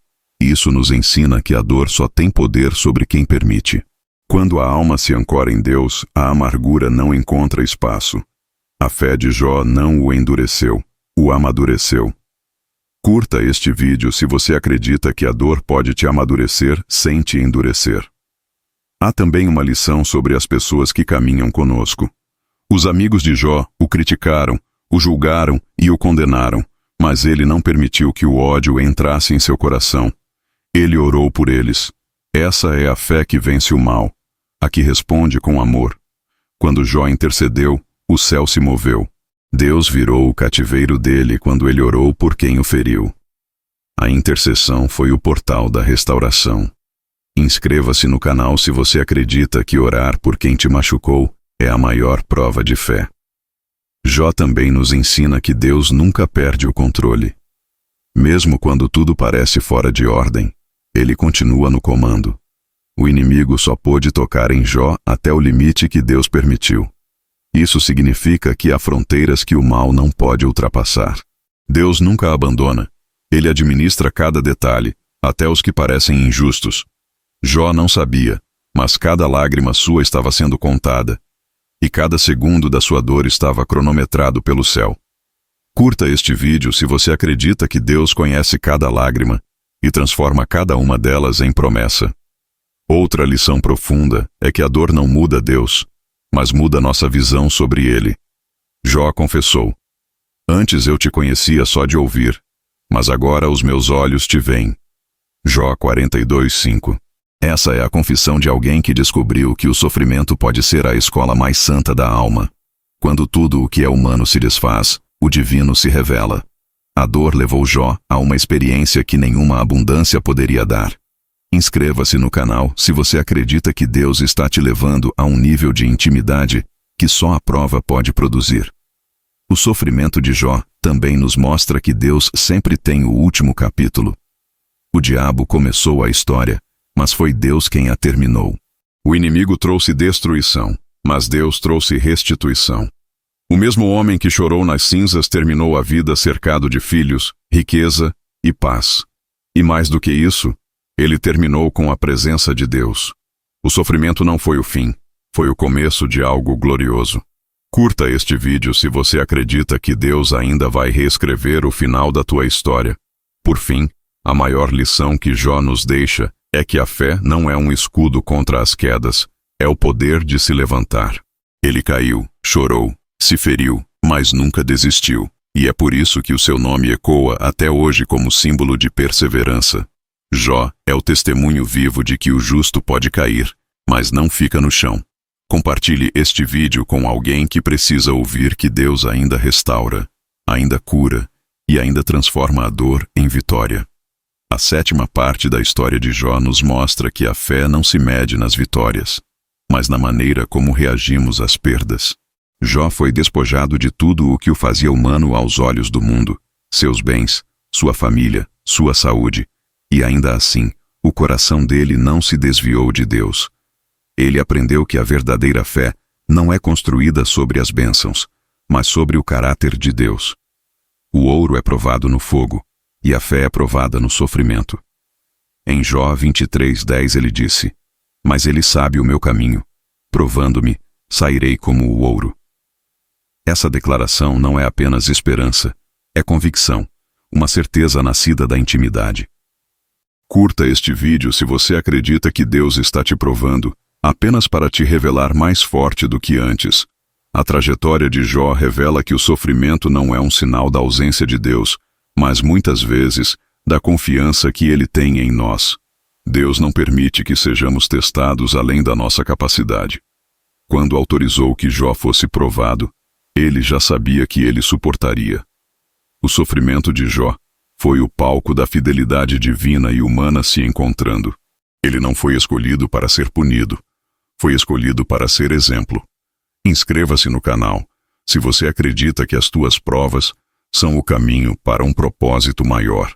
Isso nos ensina que a dor só tem poder sobre quem permite. Quando a alma se ancora em Deus, a amargura não encontra espaço. A fé de Jó não o endureceu, o amadureceu. Curta este vídeo se você acredita que a dor pode te amadurecer sem te endurecer. Há também uma lição sobre as pessoas que caminham conosco. Os amigos de Jó o criticaram, o julgaram e o condenaram, mas ele não permitiu que o ódio entrasse em seu coração. Ele orou por eles. Essa é a fé que vence o mal, a que responde com amor. Quando Jó intercedeu, o céu se moveu. Deus virou o cativeiro dele quando ele orou por quem o feriu. A intercessão foi o portal da restauração. Inscreva-se no canal se você acredita que orar por quem te machucou é a maior prova de fé. Jó também nos ensina que Deus nunca perde o controle. Mesmo quando tudo parece fora de ordem, ele continua no comando. O inimigo só pôde tocar em Jó até o limite que Deus permitiu. Isso significa que há fronteiras que o mal não pode ultrapassar. Deus nunca abandona. Ele administra cada detalhe, até os que parecem injustos. Jó não sabia, mas cada lágrima sua estava sendo contada, e cada segundo da sua dor estava cronometrado pelo céu. Curta este vídeo se você acredita que Deus conhece cada lágrima e transforma cada uma delas em promessa. Outra lição profunda é que a dor não muda Deus, mas muda nossa visão sobre Ele. Jó confessou: Antes eu te conhecia só de ouvir, mas agora os meus olhos te veem. Jó 42:5. Essa é a confissão de alguém que descobriu que o sofrimento pode ser a escola mais santa da alma. Quando tudo o que é humano se desfaz, o divino se revela. A dor levou Jó a uma experiência que nenhuma abundância poderia dar. Inscreva-se no canal se você acredita que Deus está te levando a um nível de intimidade que só a prova pode produzir. O sofrimento de Jó também nos mostra que Deus sempre tem o último capítulo. O diabo começou a história, mas foi Deus quem a terminou. O inimigo trouxe destruição, mas Deus trouxe restituição. O mesmo homem que chorou nas cinzas terminou a vida cercado de filhos, riqueza e paz. E mais do que isso, ele terminou com a presença de Deus. O sofrimento não foi o fim, foi o começo de algo glorioso. Curta este vídeo se você acredita que Deus ainda vai reescrever o final da tua história. Por fim, a maior lição que Jó nos deixa é que a fé não é um escudo contra as quedas, é o poder de se levantar. Ele caiu, chorou, se feriu, mas nunca desistiu, e é por isso que o seu nome ecoa até hoje como símbolo de perseverança. Jó é o testemunho vivo de que o justo pode cair, mas não fica no chão. Compartilhe este vídeo com alguém que precisa ouvir que Deus ainda restaura, ainda cura e ainda transforma a dor em vitória. A 7ª parte da história de Jó nos mostra que a fé não se mede nas vitórias, mas na maneira como reagimos às perdas. Jó foi despojado de tudo o que o fazia humano aos olhos do mundo, seus bens, sua família, sua saúde, e ainda assim, o coração dele não se desviou de Deus. Ele aprendeu que a verdadeira fé não é construída sobre as bênçãos, mas sobre o caráter de Deus. O ouro é provado no fogo, e a fé é provada no sofrimento. Em Jó 23:10 ele disse: "Mas ele sabe o meu caminho, provando-me, sairei como o ouro." Essa declaração não é apenas esperança, é convicção, uma certeza nascida da intimidade. Curta este vídeo se você acredita que Deus está te provando, apenas para te revelar mais forte do que antes. A trajetória de Jó revela que o sofrimento não é um sinal da ausência de Deus, mas muitas vezes da confiança que Ele tem em nós. Deus não permite que sejamos testados além da nossa capacidade. Quando autorizou que Jó fosse provado, Ele já sabia que ele suportaria. O sofrimento de Jó foi o palco da fidelidade divina e humana se encontrando. Ele não foi escolhido para ser punido, foi escolhido para ser exemplo. Inscreva-se no canal se você acredita que as tuas provas são o caminho para um propósito maior.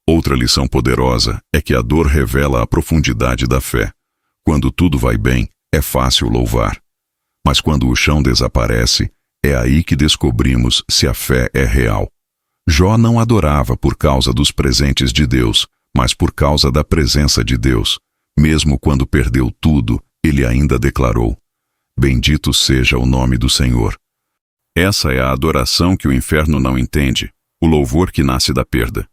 Outra lição poderosa é que a dor revela a profundidade da fé. Quando tudo vai bem, é fácil louvar. Mas quando o chão desaparece, é aí que descobrimos se a fé é real. Jó não adorava por causa dos presentes de Deus, mas por causa da presença de Deus. Mesmo quando perdeu tudo, ele ainda declarou: "Bendito seja o nome do Senhor." Essa é a adoração que o inferno não entende, o louvor que nasce da perda.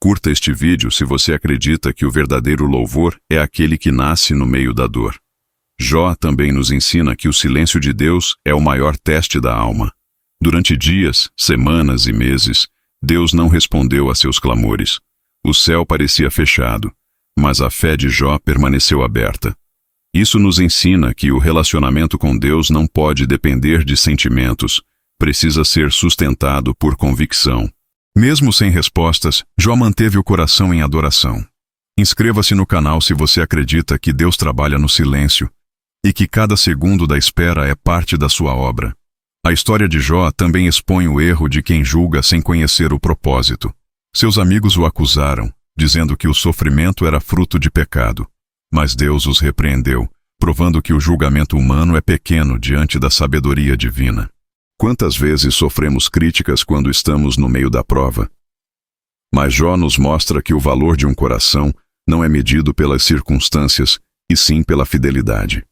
Curta este vídeo se você acredita que o verdadeiro louvor é aquele que nasce no meio da dor. Jó também nos ensina que o silêncio de Deus é o maior teste da alma. Durante dias, semanas e meses, Deus não respondeu a seus clamores. O céu parecia fechado, mas a fé de Jó permaneceu aberta. Isso nos ensina que o relacionamento com Deus não pode depender de sentimentos, precisa ser sustentado por convicção. Mesmo sem respostas, Jó manteve o coração em adoração. Inscreva-se no canal se você acredita que Deus trabalha no silêncio e que cada segundo da espera é parte da sua obra. A história de Jó também expõe o erro de quem julga sem conhecer o propósito. Seus amigos o acusaram, dizendo que o sofrimento era fruto de pecado. Mas Deus os repreendeu, provando que o julgamento humano é pequeno diante da sabedoria divina. Quantas vezes sofremos críticas quando estamos no meio da prova? Mas Jó nos mostra que o valor de um coração não é medido pelas circunstâncias, e sim pela fidelidade.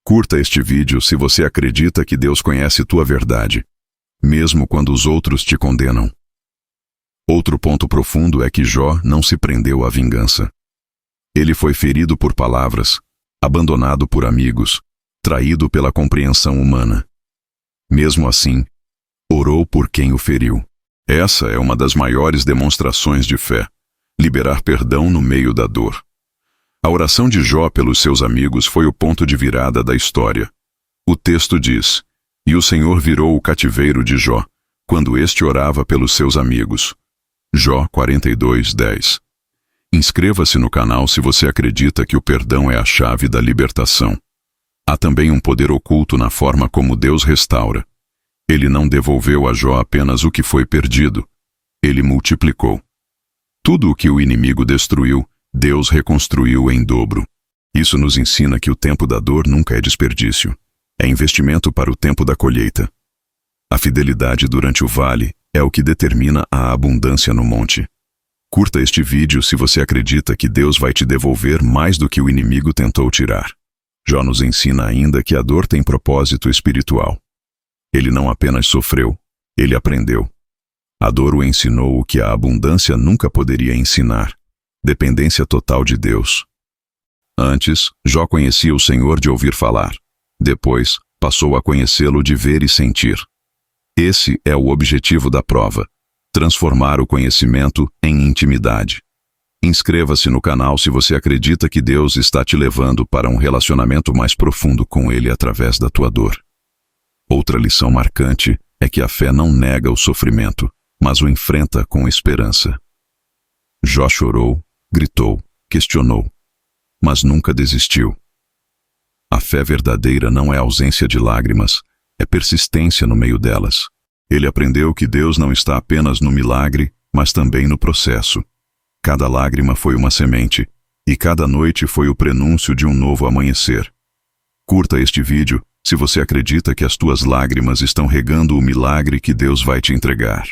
Curta este vídeo se você acredita que Deus conhece tua verdade, mesmo quando os outros te condenam. Outro ponto profundo é que Jó não se prendeu à vingança. Ele foi ferido por palavras, abandonado por amigos, traído pela compreensão humana. Mesmo assim, orou por quem o feriu. Essa é uma das maiores demonstrações de fé. liberar perdão no meio da dor. A oração de Jó pelos seus amigos foi o ponto de virada da história. O texto diz: "E o Senhor virou o cativeiro de Jó, quando este orava pelos seus amigos." Jó 42:10. Inscreva-se no canal se você acredita que o perdão é a chave da libertação. Há também um poder oculto na forma como Deus restaura. Ele não devolveu a Jó apenas o que foi perdido. Ele multiplicou. Tudo o que o inimigo destruiu, Deus reconstruiu em dobro. Isso nos ensina que o tempo da dor nunca é desperdício. É investimento para o tempo da colheita. A fidelidade durante o vale é o que determina a abundância no monte. Curta este vídeo se você acredita que Deus vai te devolver mais do que o inimigo tentou tirar. Jó nos ensina ainda que a dor tem propósito espiritual. Ele não apenas sofreu, ele aprendeu. A dor o ensinou o que a abundância nunca poderia ensinar: dependência total de Deus. Antes, Jó conhecia o Senhor de ouvir falar. Depois, passou a conhecê-lo de ver e sentir. Esse é o objetivo da prova: transformar o conhecimento em intimidade. Inscreva-se no canal se você acredita que Deus está te levando para um relacionamento mais profundo com Ele através da tua dor. Outra lição marcante é que a fé não nega o sofrimento, mas o enfrenta com esperança. Jó chorou, gritou, questionou, mas nunca desistiu. A fé verdadeira não é ausência de lágrimas, é persistência no meio delas. Ele aprendeu que Deus não está apenas no milagre, mas também no processo. Cada lágrima foi uma semente, e cada noite foi o prenúncio de um novo amanhecer. Curta este vídeo se você acredita que as tuas lágrimas estão regando o milagre que Deus vai te entregar.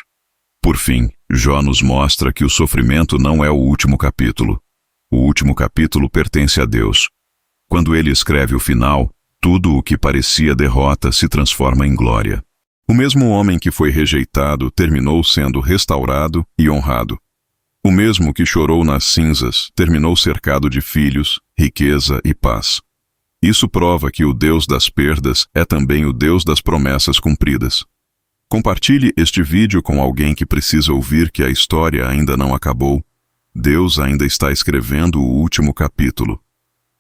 Por fim, Jó nos mostra que o sofrimento não é o último capítulo. O último capítulo pertence a Deus. Quando ele escreve o final, tudo o que parecia derrota se transforma em glória. O mesmo homem que foi rejeitado terminou sendo restaurado e honrado. O mesmo que chorou nas cinzas terminou cercado de filhos, riqueza e paz. Isso prova que o Deus das perdas é também o Deus das promessas cumpridas. Compartilhe este vídeo com alguém que precisa ouvir que a história ainda não acabou. Deus ainda está escrevendo o último capítulo.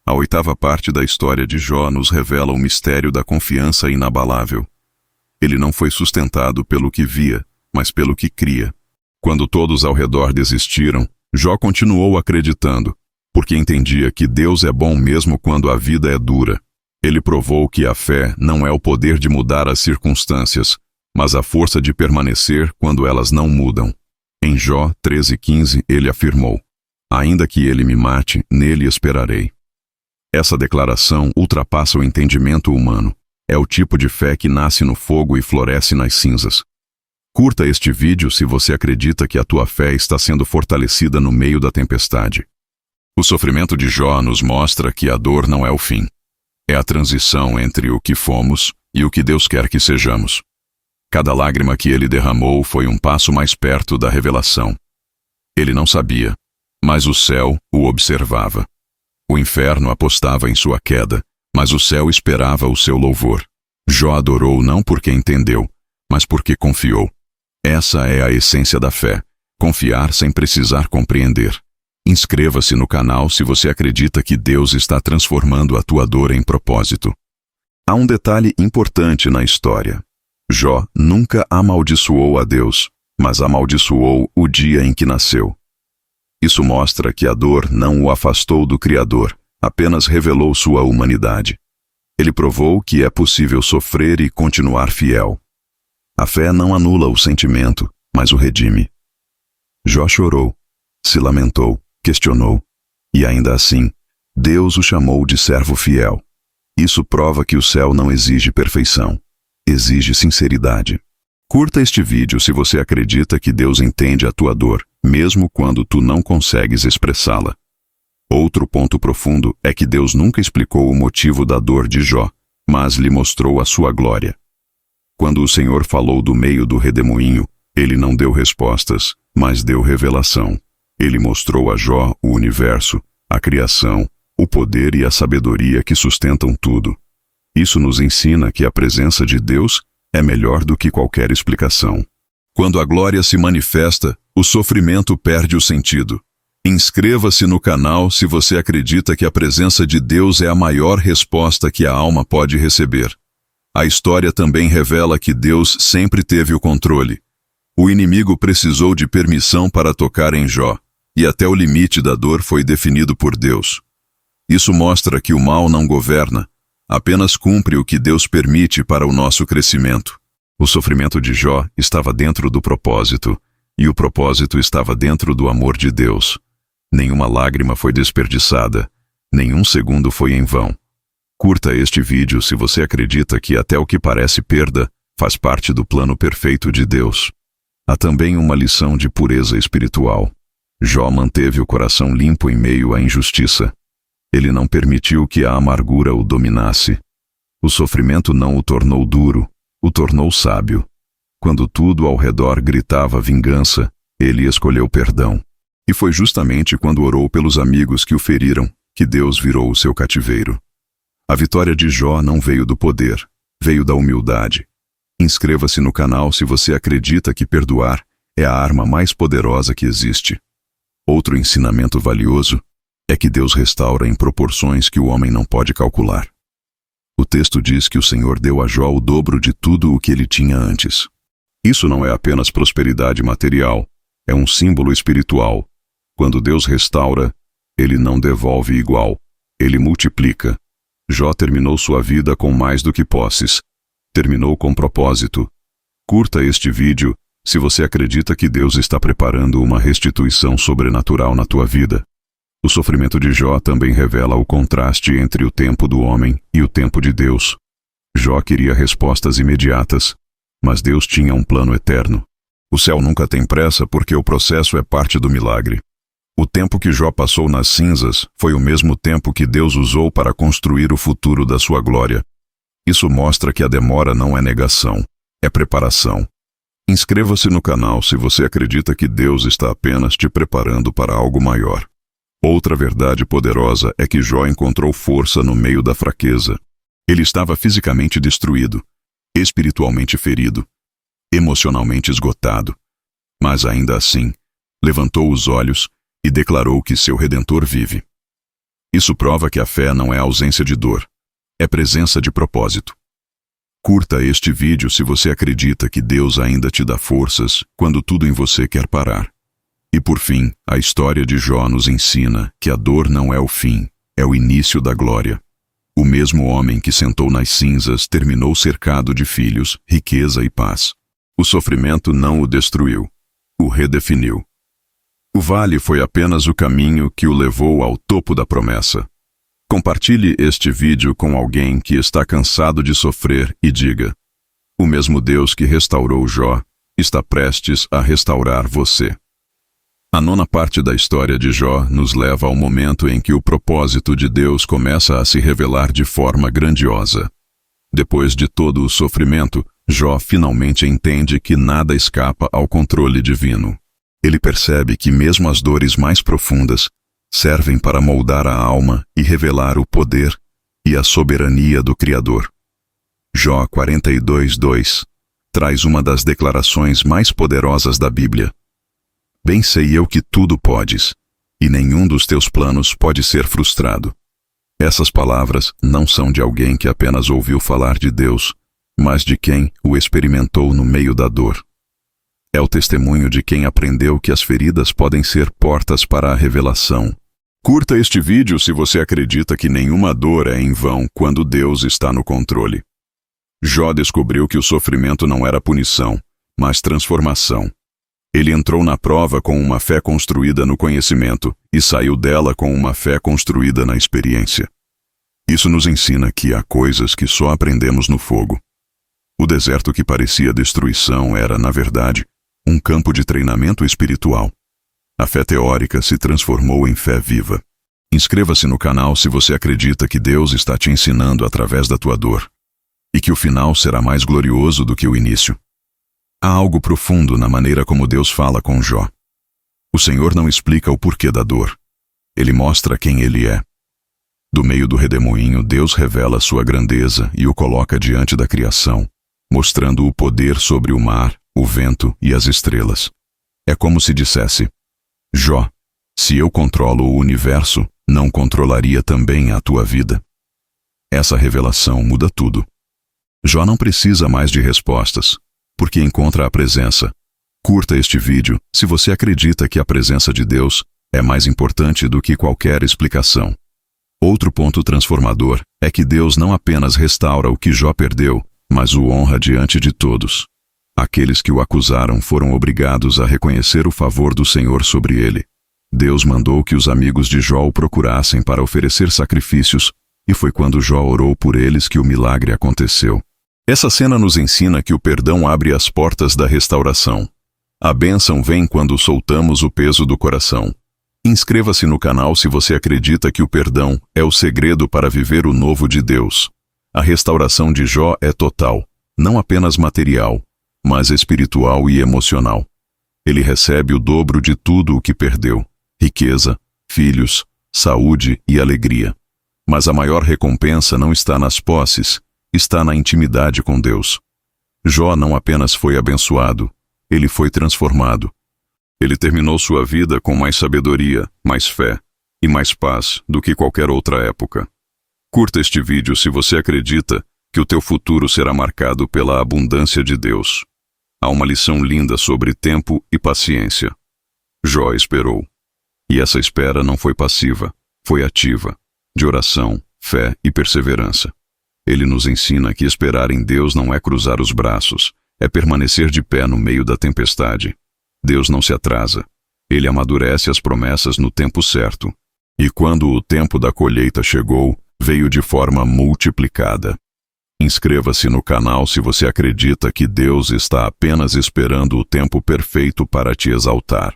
A 8ª parte da história de Jó nos revela o mistério da confiança inabalável. Ele não foi sustentado pelo que via, mas pelo que cria. Quando todos ao redor desistiram, Jó continuou acreditando, porque entendia que Deus é bom mesmo quando a vida é dura. Ele provou que a fé não é o poder de mudar as circunstâncias, mas a força de permanecer quando elas não mudam. Em Jó 13:15 ele afirmou: "Ainda que ele me mate, nele esperarei." Essa declaração ultrapassa o entendimento humano. É o tipo de fé que nasce no fogo e floresce nas cinzas. Curta este vídeo se você acredita que a tua fé está sendo fortalecida no meio da tempestade. O sofrimento de Jó nos mostra que a dor não é o fim. É a transição entre o que fomos e o que Deus quer que sejamos. Cada lágrima que ele derramou foi um passo mais perto da revelação. Ele não sabia, mas o céu o observava. O inferno apostava em sua queda, mas o céu esperava o seu louvor. Jó adorou não porque entendeu, mas porque confiou. Essa é a essência da fé: confiar sem precisar compreender. Inscreva-se no canal se você acredita que Deus está transformando a tua dor em propósito. Há um detalhe importante na história. Jó nunca amaldiçoou a Deus, mas amaldiçoou o dia em que nasceu. Isso mostra que a dor não o afastou do Criador, apenas revelou sua humanidade. Ele provou que é possível sofrer e continuar fiel. A fé não anula o sentimento, mas o redime. Jó chorou, se lamentou, questionou, e ainda assim, Deus o chamou de servo fiel. Isso prova que o céu não exige perfeição, exige sinceridade. Curta este vídeo se você acredita que Deus entende a tua dor, mesmo quando tu não consegues expressá-la. Outro ponto profundo é que Deus nunca explicou o motivo da dor de Jó, mas lhe mostrou a sua glória. Quando o Senhor falou do meio do redemoinho, ele não deu respostas, mas deu revelação. Ele mostrou a Jó o universo, a criação, o poder e a sabedoria que sustentam tudo. Isso nos ensina que a presença de Deus é melhor do que qualquer explicação. Quando a glória se manifesta, o sofrimento perde o sentido. Inscreva-se no canal se você acredita que a presença de Deus é a maior resposta que a alma pode receber. A história também revela que Deus sempre teve o controle. O inimigo precisou de permissão para tocar em Jó, e até o limite da dor foi definido por Deus. Isso mostra que o mal não governa, apenas cumpre o que Deus permite para o nosso crescimento. O sofrimento de Jó estava dentro do propósito, e o propósito estava dentro do amor de Deus. Nenhuma lágrima foi desperdiçada, nenhum segundo foi em vão. Curta este vídeo se você acredita que até o que parece perda faz parte do plano perfeito de Deus. Há também uma lição de pureza espiritual. Jó manteve o coração limpo em meio à injustiça. Ele não permitiu que a amargura o dominasse. O sofrimento não o tornou duro, o tornou sábio. Quando tudo ao redor gritava vingança, ele escolheu perdão. E foi justamente quando orou pelos amigos que o feriram que Deus virou o seu cativeiro. A vitória de Jó não veio do poder, veio da humildade. Inscreva-se no canal se você acredita que perdoar é a arma mais poderosa que existe. Outro ensinamento valioso é que Deus restaura em proporções que o homem não pode calcular. O texto diz que o Senhor deu a Jó o dobro de tudo o que ele tinha antes. Isso não é apenas prosperidade material, é um símbolo espiritual. Quando Deus restaura, Ele não devolve igual, Ele multiplica. Jó terminou sua vida com mais do que posses. Terminou com propósito. Curta este vídeo se você acredita que Deus está preparando uma restituição sobrenatural na tua vida. O sofrimento de Jó também revela o contraste entre o tempo do homem e o tempo de Deus. Jó queria respostas imediatas, mas Deus tinha um plano eterno. O céu nunca tem pressa porque o processo é parte do milagre. O tempo que Jó passou nas cinzas foi o mesmo tempo que Deus usou para construir o futuro da sua glória. Isso mostra que a demora não é negação, é preparação. Inscreva-se no canal se você acredita que Deus está apenas te preparando para algo maior. Outra verdade poderosa é que Jó encontrou força no meio da fraqueza. Ele estava fisicamente destruído, espiritualmente ferido, emocionalmente esgotado. Mas ainda assim, levantou os olhos e declarou que seu Redentor vive. Isso prova que a fé não é ausência de dor, é presença de propósito. Curta este vídeo se você acredita que Deus ainda te dá forças quando tudo em você quer parar. E por fim, a história de Jó nos ensina que a dor não é o fim, é o início da glória. O mesmo homem que sentou nas cinzas terminou cercado de filhos, riqueza e paz. O sofrimento não o destruiu, o redefiniu. O vale foi apenas o caminho que o levou ao topo da promessa. Compartilhe este vídeo com alguém que está cansado de sofrer e diga: o mesmo Deus que restaurou Jó está prestes a restaurar você. A nona parte da história de Jó nos leva ao momento em que o propósito de Deus começa a se revelar de forma grandiosa. Depois de todo o sofrimento, Jó finalmente entende que nada escapa ao controle divino. Ele percebe que mesmo as dores mais profundas servem para moldar a alma e revelar o poder e a soberania do Criador. Jó 42:2 traz uma das declarações mais poderosas da Bíblia. Bem sei eu que tudo podes, e nenhum dos teus planos pode ser frustrado. Essas palavras não são de alguém que apenas ouviu falar de Deus, mas de quem o experimentou no meio da dor. É o testemunho de quem aprendeu que as feridas podem ser portas para a revelação. Curta este vídeo se você acredita que nenhuma dor é em vão quando Deus está no controle. Jó descobriu que o sofrimento não era punição, mas transformação. Ele entrou na prova com uma fé construída no conhecimento e saiu dela com uma fé construída na experiência. Isso nos ensina que há coisas que só aprendemos no fogo. O deserto que parecia destruição era, na verdade, um campo de treinamento espiritual. A fé teórica se transformou em fé viva. Inscreva-se no canal se você acredita que Deus está te ensinando através da tua dor, e que o final será mais glorioso do que o início. Há algo profundo na maneira como Deus fala com Jó. O Senhor não explica o porquê da dor. Ele mostra quem Ele é. Do meio do redemoinho, Deus revela sua grandeza e o coloca diante da criação, mostrando o poder sobre o mar, o vento e as estrelas. É como se dissesse: Jó, Se eu controlo o universo, não controlaria também a tua vida? Essa revelação muda tudo. Jó não precisa mais de respostas, porque encontra a presença. Curta este vídeo se você acredita que a presença de Deus é mais importante do que qualquer explicação. Outro ponto transformador é que Deus não apenas restaura o que Jó perdeu, mas o honra diante de todos. Aqueles que o acusaram foram obrigados a reconhecer o favor do Senhor sobre ele. Deus mandou que os amigos de Jó o procurassem para oferecer sacrifícios, e foi quando Jó orou por eles que o milagre aconteceu. Essa cena nos ensina que o perdão abre as portas da restauração. A bênção vem quando soltamos o peso do coração. Inscreva-se no canal se você acredita que o perdão é o segredo para viver o novo de Deus. A restauração de Jó é total, não apenas material, mas espiritual e emocional. Ele recebe o dobro de tudo o que perdeu: riqueza, filhos, saúde e alegria. Mas a maior recompensa não está nas posses, está na intimidade com Deus. Jó não apenas foi abençoado, ele foi transformado. Ele terminou sua vida com mais sabedoria, mais fé e mais paz do que qualquer outra época. Curta este vídeo se você acredita que o teu futuro será marcado pela abundância de Deus. Há uma lição linda sobre tempo e paciência. Jó esperou. E essa espera não foi passiva, foi ativa, de oração, fé e perseverança. Ele nos ensina que esperar em Deus não é cruzar os braços, é permanecer de pé no meio da tempestade. Deus não se atrasa. Ele amadurece as promessas no tempo certo. E quando o tempo da colheita chegou, veio de forma multiplicada. Inscreva-se no canal se você acredita que Deus está apenas esperando o tempo perfeito para te exaltar.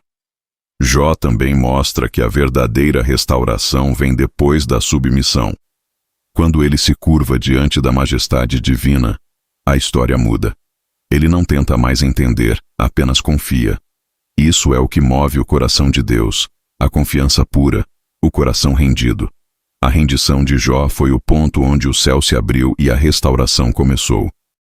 Jó também mostra que a verdadeira restauração vem depois da submissão. Quando ele se curva diante da majestade divina, a história muda. Ele não tenta mais entender, apenas confia. Isso é o que move o coração de Deus, a confiança pura, o coração rendido. A rendição de Jó foi o ponto onde o céu se abriu e a restauração começou.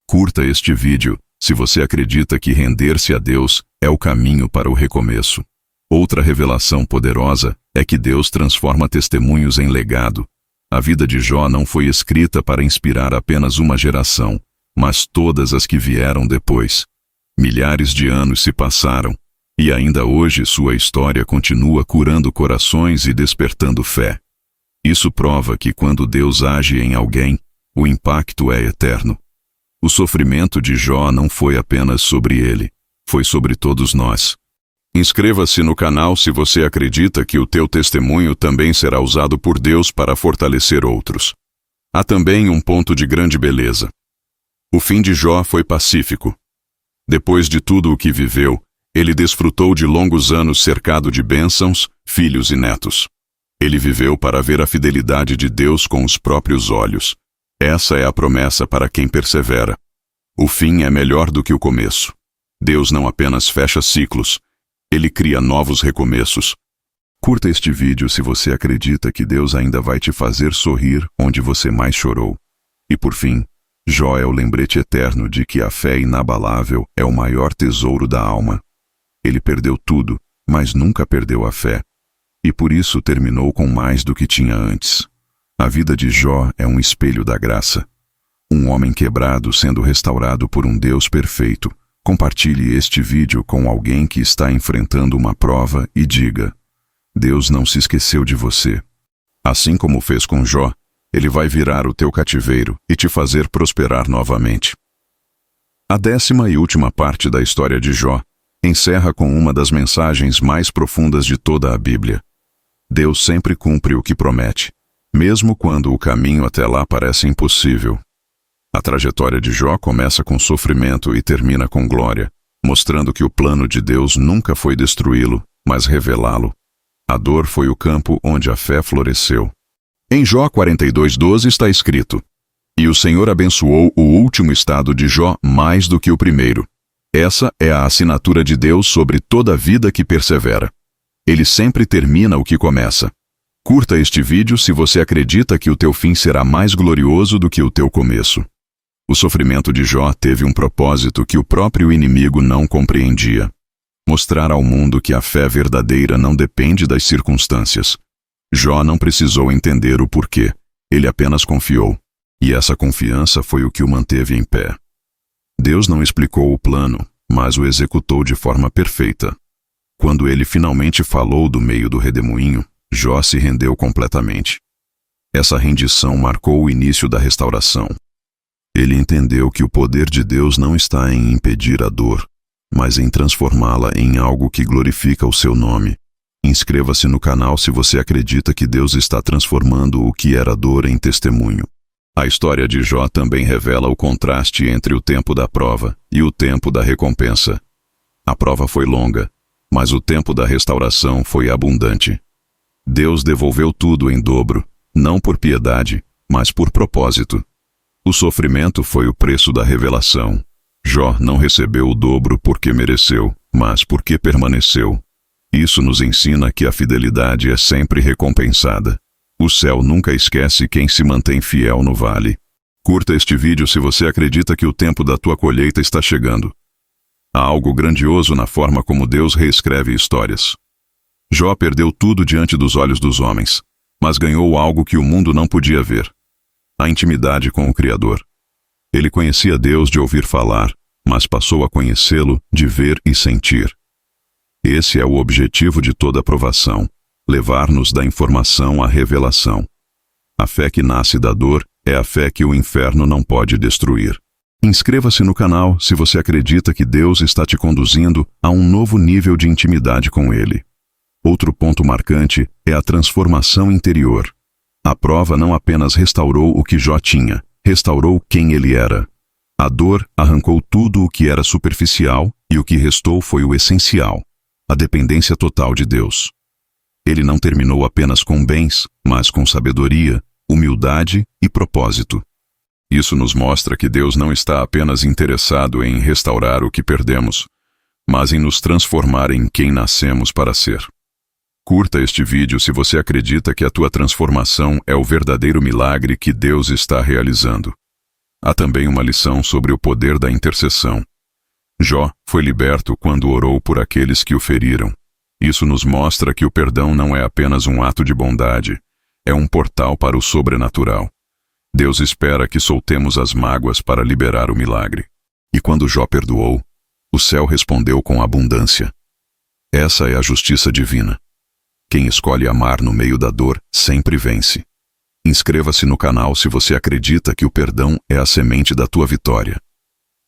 Curta este vídeo se você acredita que render-se a Deus é o caminho para o recomeço. Outra revelação poderosa é que Deus transforma testemunhos em legado. A vida de Jó não foi escrita para inspirar apenas uma geração, mas todas as que vieram depois. Milhares de anos se passaram, e ainda hoje sua história continua curando corações e despertando fé. Isso prova que quando Deus age em alguém, o impacto é eterno. O sofrimento de Jó não foi apenas sobre ele, foi sobre todos nós. Inscreva-se no canal se você acredita que o teu testemunho também será usado por Deus para fortalecer outros. Há também um ponto de grande beleza. O fim de Jó foi pacífico. Depois de tudo o que viveu, ele desfrutou de longos anos cercado de bênçãos, filhos e netos. Ele viveu para ver a fidelidade de Deus com os próprios olhos. Essa é a promessa para quem persevera. O fim é melhor do que o começo. Deus não apenas fecha ciclos, Ele cria novos recomeços. Curta este vídeo se você acredita que Deus ainda vai te fazer sorrir onde você mais chorou. E por fim, Jó é o lembrete eterno de que a fé inabalável é o maior tesouro da alma. Ele perdeu tudo, mas nunca perdeu a fé. E por isso terminou com mais do que tinha antes. A vida de Jó é um espelho da graça. Um homem quebrado sendo restaurado por um Deus perfeito. Compartilhe este vídeo com alguém que está enfrentando uma prova e diga: Deus não se esqueceu de você. Assim como fez com Jó, Ele vai virar o teu cativeiro e te fazer prosperar novamente. A 10ª e última parte da história de Jó encerra com uma das mensagens mais profundas de toda a Bíblia. Deus sempre cumpre o que promete, mesmo quando o caminho até lá parece impossível. A trajetória de Jó começa com sofrimento e termina com glória, mostrando que o plano de Deus nunca foi destruí-lo, mas revelá-lo. A dor foi o campo onde a fé floresceu. Em Jó 42:12 está escrito: E o Senhor abençoou o último estado de Jó mais do que o primeiro. Essa é a assinatura de Deus sobre toda a vida que persevera. Ele sempre termina o que começa. Curta este vídeo se você acredita que o teu fim será mais glorioso do que o teu começo. O sofrimento de Jó teve um propósito que o próprio inimigo não compreendia. Mostrar ao mundo que a fé verdadeira não depende das circunstâncias. Jó não precisou entender o porquê, ele apenas confiou. E essa confiança foi o que o manteve em pé. Deus não explicou o plano, mas o executou de forma perfeita. Quando ele finalmente falou do meio do redemoinho, Jó se rendeu completamente. Essa rendição marcou o início da restauração. Ele entendeu que o poder de Deus não está em impedir a dor, mas em transformá-la em algo que glorifica o seu nome. Inscreva-se no canal se você acredita que Deus está transformando o que era dor em testemunho. A história de Jó também revela o contraste entre o tempo da prova e o tempo da recompensa. A prova foi longa, mas o tempo da restauração foi abundante. Deus devolveu tudo em dobro, não por piedade, mas por propósito. O sofrimento foi o preço da revelação. Jó não recebeu o dobro porque mereceu, mas porque permaneceu. Isso nos ensina que a fidelidade é sempre recompensada. O céu nunca esquece quem se mantém fiel no vale. Curta este vídeo se você acredita que o tempo da tua colheita está chegando. Há algo grandioso na forma como Deus reescreve histórias. Jó perdeu tudo diante dos olhos dos homens, mas ganhou algo que o mundo não podia ver: a intimidade com o Criador. Ele conhecia Deus de ouvir falar, mas passou a conhecê-lo de ver e sentir. Esse é o objetivo de toda provação: levar-nos da informação à revelação. A fé que nasce da dor é a fé que o inferno não pode destruir. Inscreva-se no canal se você acredita que Deus está te conduzindo a um novo nível de intimidade com Ele. Outro ponto marcante é a transformação interior. A prova não apenas restaurou o que Jó tinha, restaurou quem ele era. A dor arrancou tudo o que era superficial e o que restou foi o essencial: a dependência total de Deus. Ele não terminou apenas com bens, mas com sabedoria, humildade e propósito. Isso nos mostra que Deus não está apenas interessado em restaurar o que perdemos, mas em nos transformar em quem nascemos para ser. Curta este vídeo se você acredita que a tua transformação é o verdadeiro milagre que Deus está realizando. Há também uma lição sobre o poder da intercessão. Jó foi liberto quando orou por aqueles que o feriram. Isso nos mostra que o perdão não é apenas um ato de bondade, é um portal para o sobrenatural. Deus espera que soltemos as mágoas para liberar o milagre. E quando Jó perdoou, o céu respondeu com abundância. Essa é a justiça divina. Quem escolhe amar no meio da dor sempre vence. Inscreva-se no canal se você acredita que o perdão é a semente da tua vitória.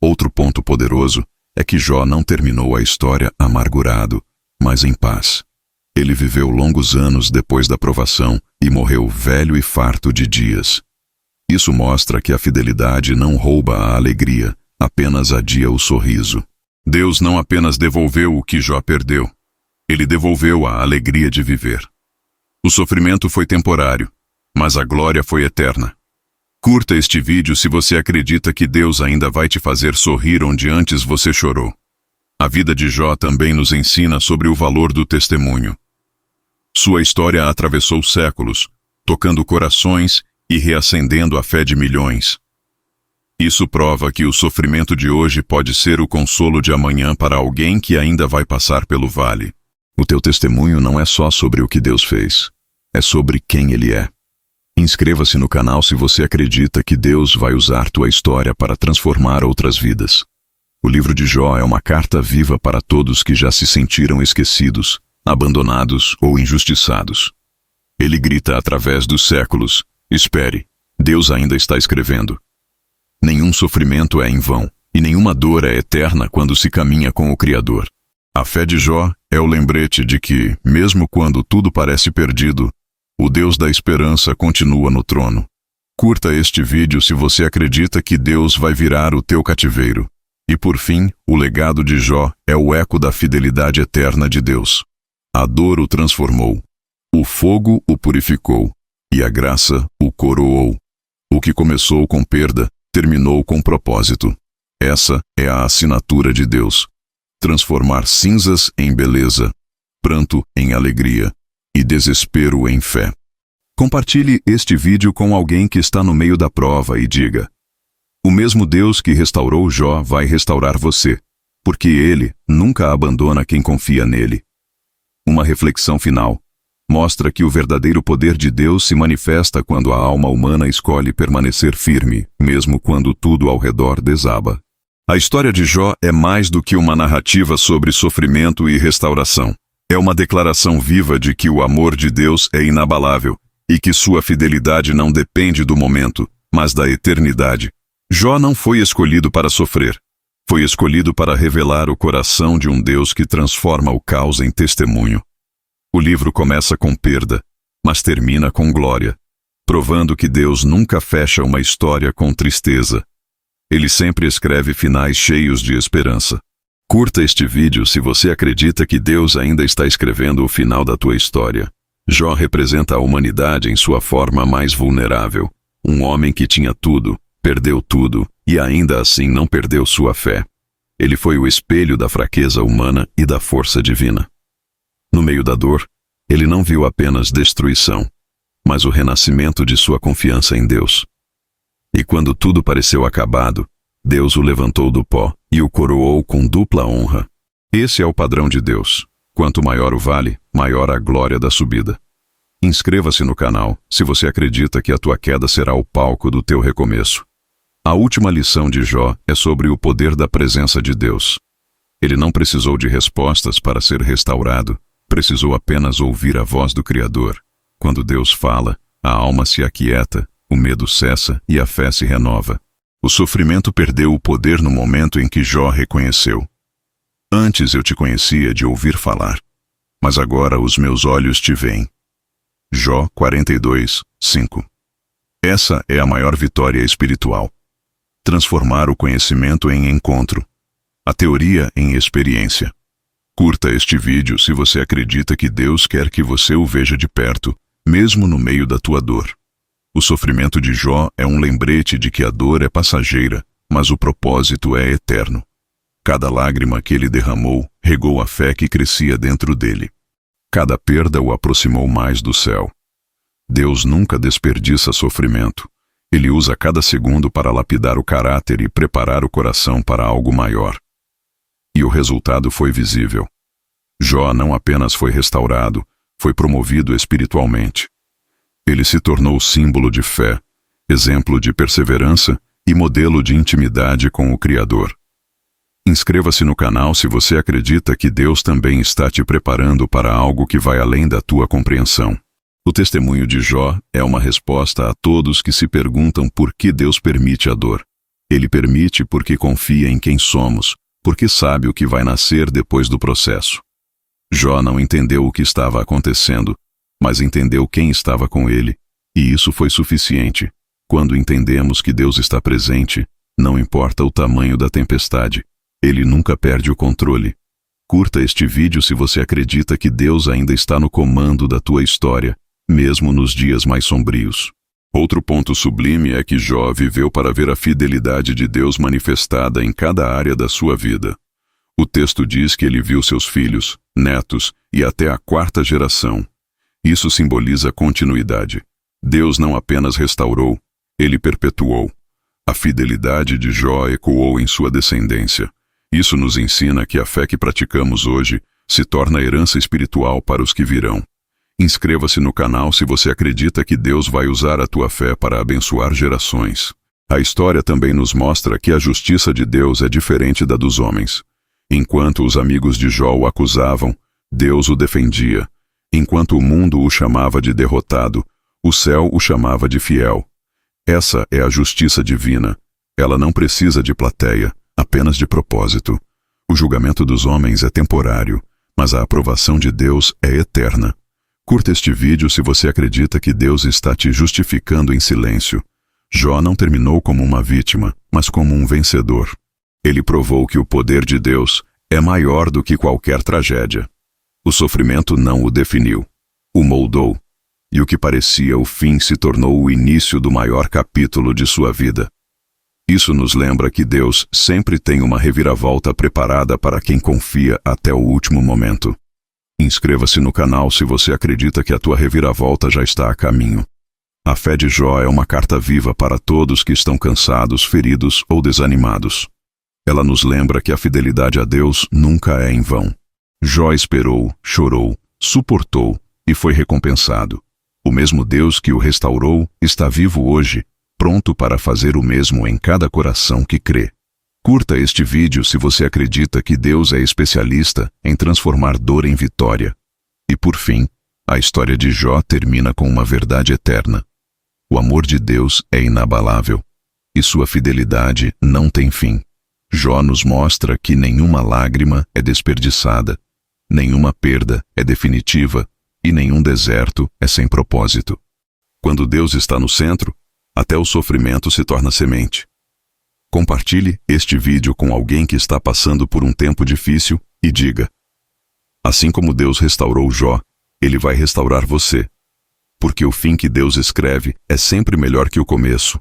Outro ponto poderoso é que Jó não terminou a história amargurado, mas em paz. Ele viveu longos anos depois da provação e morreu velho e farto de dias. Isso mostra que a fidelidade não rouba a alegria, apenas adia o sorriso. Deus não apenas devolveu o que Jó perdeu, Ele devolveu a alegria de viver. O sofrimento foi temporário, mas a glória foi eterna. Curta este vídeo se você acredita que Deus ainda vai te fazer sorrir onde antes você chorou. A vida de Jó também nos ensina sobre o valor do testemunho. Sua história atravessou séculos, tocando corações e reacendendo a fé de milhões. Isso prova que o sofrimento de hoje pode ser o consolo de amanhã para alguém que ainda vai passar pelo vale. O teu testemunho não é só sobre o que Deus fez, é sobre quem Ele é. Inscreva-se no canal se você acredita que Deus vai usar tua história para transformar outras vidas. O livro de Jó é uma carta viva para todos que já se sentiram esquecidos, abandonados ou injustiçados. Ele grita através dos séculos: espere, Deus ainda está escrevendo. Nenhum sofrimento é em vão, e nenhuma dor é eterna quando se caminha com o Criador. A fé de Jó é o lembrete de que, mesmo quando tudo parece perdido, o Deus da esperança continua no trono. Curta este vídeo se você acredita que Deus vai virar o teu cativeiro. E por fim, o legado de Jó é o eco da fidelidade eterna de Deus. A dor o transformou, o fogo o purificou, e a graça o coroou. O que começou com perda, terminou com propósito. Essa é a assinatura de Deus: transformar cinzas em beleza, pranto em alegria e desespero em fé. Compartilhe este vídeo com alguém que está no meio da prova e diga: o mesmo Deus que restaurou Jó vai restaurar você. porque Ele nunca abandona quem confia nele. Uma reflexão final mostra que o verdadeiro poder de Deus se manifesta quando a alma humana escolhe permanecer firme, mesmo quando tudo ao redor desaba. A história de Jó é mais do que uma narrativa sobre sofrimento e restauração. É uma declaração viva de que o amor de Deus é inabalável e que sua fidelidade não depende do momento, mas da eternidade. Jó não foi escolhido para sofrer. Foi escolhido para revelar o coração de um Deus que transforma o caos em testemunho. O livro começa com perda, mas termina com glória, provando que Deus nunca fecha uma história com tristeza. Ele sempre escreve finais cheios de esperança. Curta este vídeo se você acredita que Deus ainda está escrevendo o final da tua história. Jó representa a humanidade em sua forma mais vulnerável. Um homem que tinha tudo, perdeu tudo e ainda assim não perdeu sua fé. Ele foi o espelho da fraqueza humana e da força divina. No meio da dor, ele não viu apenas destruição, mas o renascimento de sua confiança em Deus. E quando tudo pareceu acabado, Deus o levantou do pó e o coroou com dupla honra. Esse é o padrão de Deus. Quanto maior o vale, maior a glória da subida. Inscreva-se no canal se você acredita que a tua queda será o palco do teu recomeço. A última lição de Jó é sobre o poder da presença de Deus. Ele não precisou de respostas para ser restaurado, precisou apenas ouvir a voz do Criador. Quando Deus fala, a alma se aquieta, o medo cessa e a fé se renova. O sofrimento perdeu o poder no momento em que Jó reconheceu: antes eu te conhecia de ouvir falar, mas agora os meus olhos te veem. Jó 42, 5. Essa é a maior vitória espiritual. Transformar o conhecimento em encontro, a teoria em experiência. Curta este vídeo se você acredita que Deus quer que você o veja de perto, mesmo no meio da tua dor. O sofrimento de Jó é um lembrete de que a dor é passageira, mas o propósito é eterno. Cada lágrima que ele derramou regou a fé que crescia dentro dele. Cada perda o aproximou mais do céu. Deus nunca desperdiça sofrimento. Ele usa cada segundo para lapidar o caráter e preparar o coração para algo maior. E o resultado foi visível. Jó não apenas foi restaurado, foi promovido espiritualmente. Ele se tornou símbolo de fé, exemplo de perseverança e modelo de intimidade com o Criador. Inscreva-se no canal se você acredita que Deus também está te preparando para algo que vai além da tua compreensão. O testemunho de Jó é uma resposta a todos que se perguntam por que Deus permite a dor. Ele permite porque confia em quem somos, porque sabe o que vai nascer depois do processo. Jó não entendeu o que estava acontecendo, mas entendeu quem estava com ele, e isso foi suficiente. Quando entendemos que Deus está presente, não importa o tamanho da tempestade, Ele nunca perde o controle. Curta este vídeo se você acredita que Deus ainda está no comando da tua história, mesmo nos dias mais sombrios. Outro ponto sublime é que Jó viveu para ver a fidelidade de Deus manifestada em cada área da sua vida. O texto diz que ele viu seus filhos, netos e até a quarta geração. Isso simboliza continuidade. Deus não apenas restaurou, ele perpetuou. A fidelidade de Jó ecoou em sua descendência. Isso nos ensina que a fé que praticamos hoje se torna herança espiritual para os que virão. Inscreva-se no canal se você acredita que Deus vai usar a tua fé para abençoar gerações. A história também nos mostra que a justiça de Deus é diferente da dos homens. Enquanto os amigos de Jó o acusavam, Deus o defendia. Enquanto o mundo o chamava de derrotado, o céu o chamava de fiel. Essa é a justiça divina. Ela não precisa de plateia, apenas de propósito. O julgamento dos homens é temporário, mas a aprovação de Deus é eterna. Curta este vídeo se você acredita que Deus está te justificando em silêncio. Jó não terminou como uma vítima, mas como um vencedor. Ele provou que o poder de Deus é maior do que qualquer tragédia. O sofrimento não o definiu, o moldou, e o que parecia o fim se tornou o início do maior capítulo de sua vida. Isso nos lembra que Deus sempre tem uma reviravolta preparada para quem confia até o último momento. Inscreva-se no canal se você acredita que a tua reviravolta já está a caminho. A fé de Jó é uma carta viva para todos que estão cansados, feridos ou desanimados. Ela nos lembra que a fidelidade a Deus nunca é em vão. Jó esperou, chorou, suportou e foi recompensado. O mesmo Deus que o restaurou está vivo hoje, pronto para fazer o mesmo em cada coração que crê. Curta este vídeo se você acredita que Deus é especialista em transformar dor em vitória. E por fim, a história de Jó termina com uma verdade eterna. O amor de Deus é inabalável, e sua fidelidade não tem fim. Jó nos mostra que nenhuma lágrima é desperdiçada, nenhuma perda é definitiva e nenhum deserto é sem propósito. Quando Deus está no centro, até o sofrimento se torna semente. Compartilhe este vídeo com alguém que está passando por um tempo difícil e diga: assim como Deus restaurou Jó, Ele vai restaurar você. Porque o fim que Deus escreve é sempre melhor que o começo.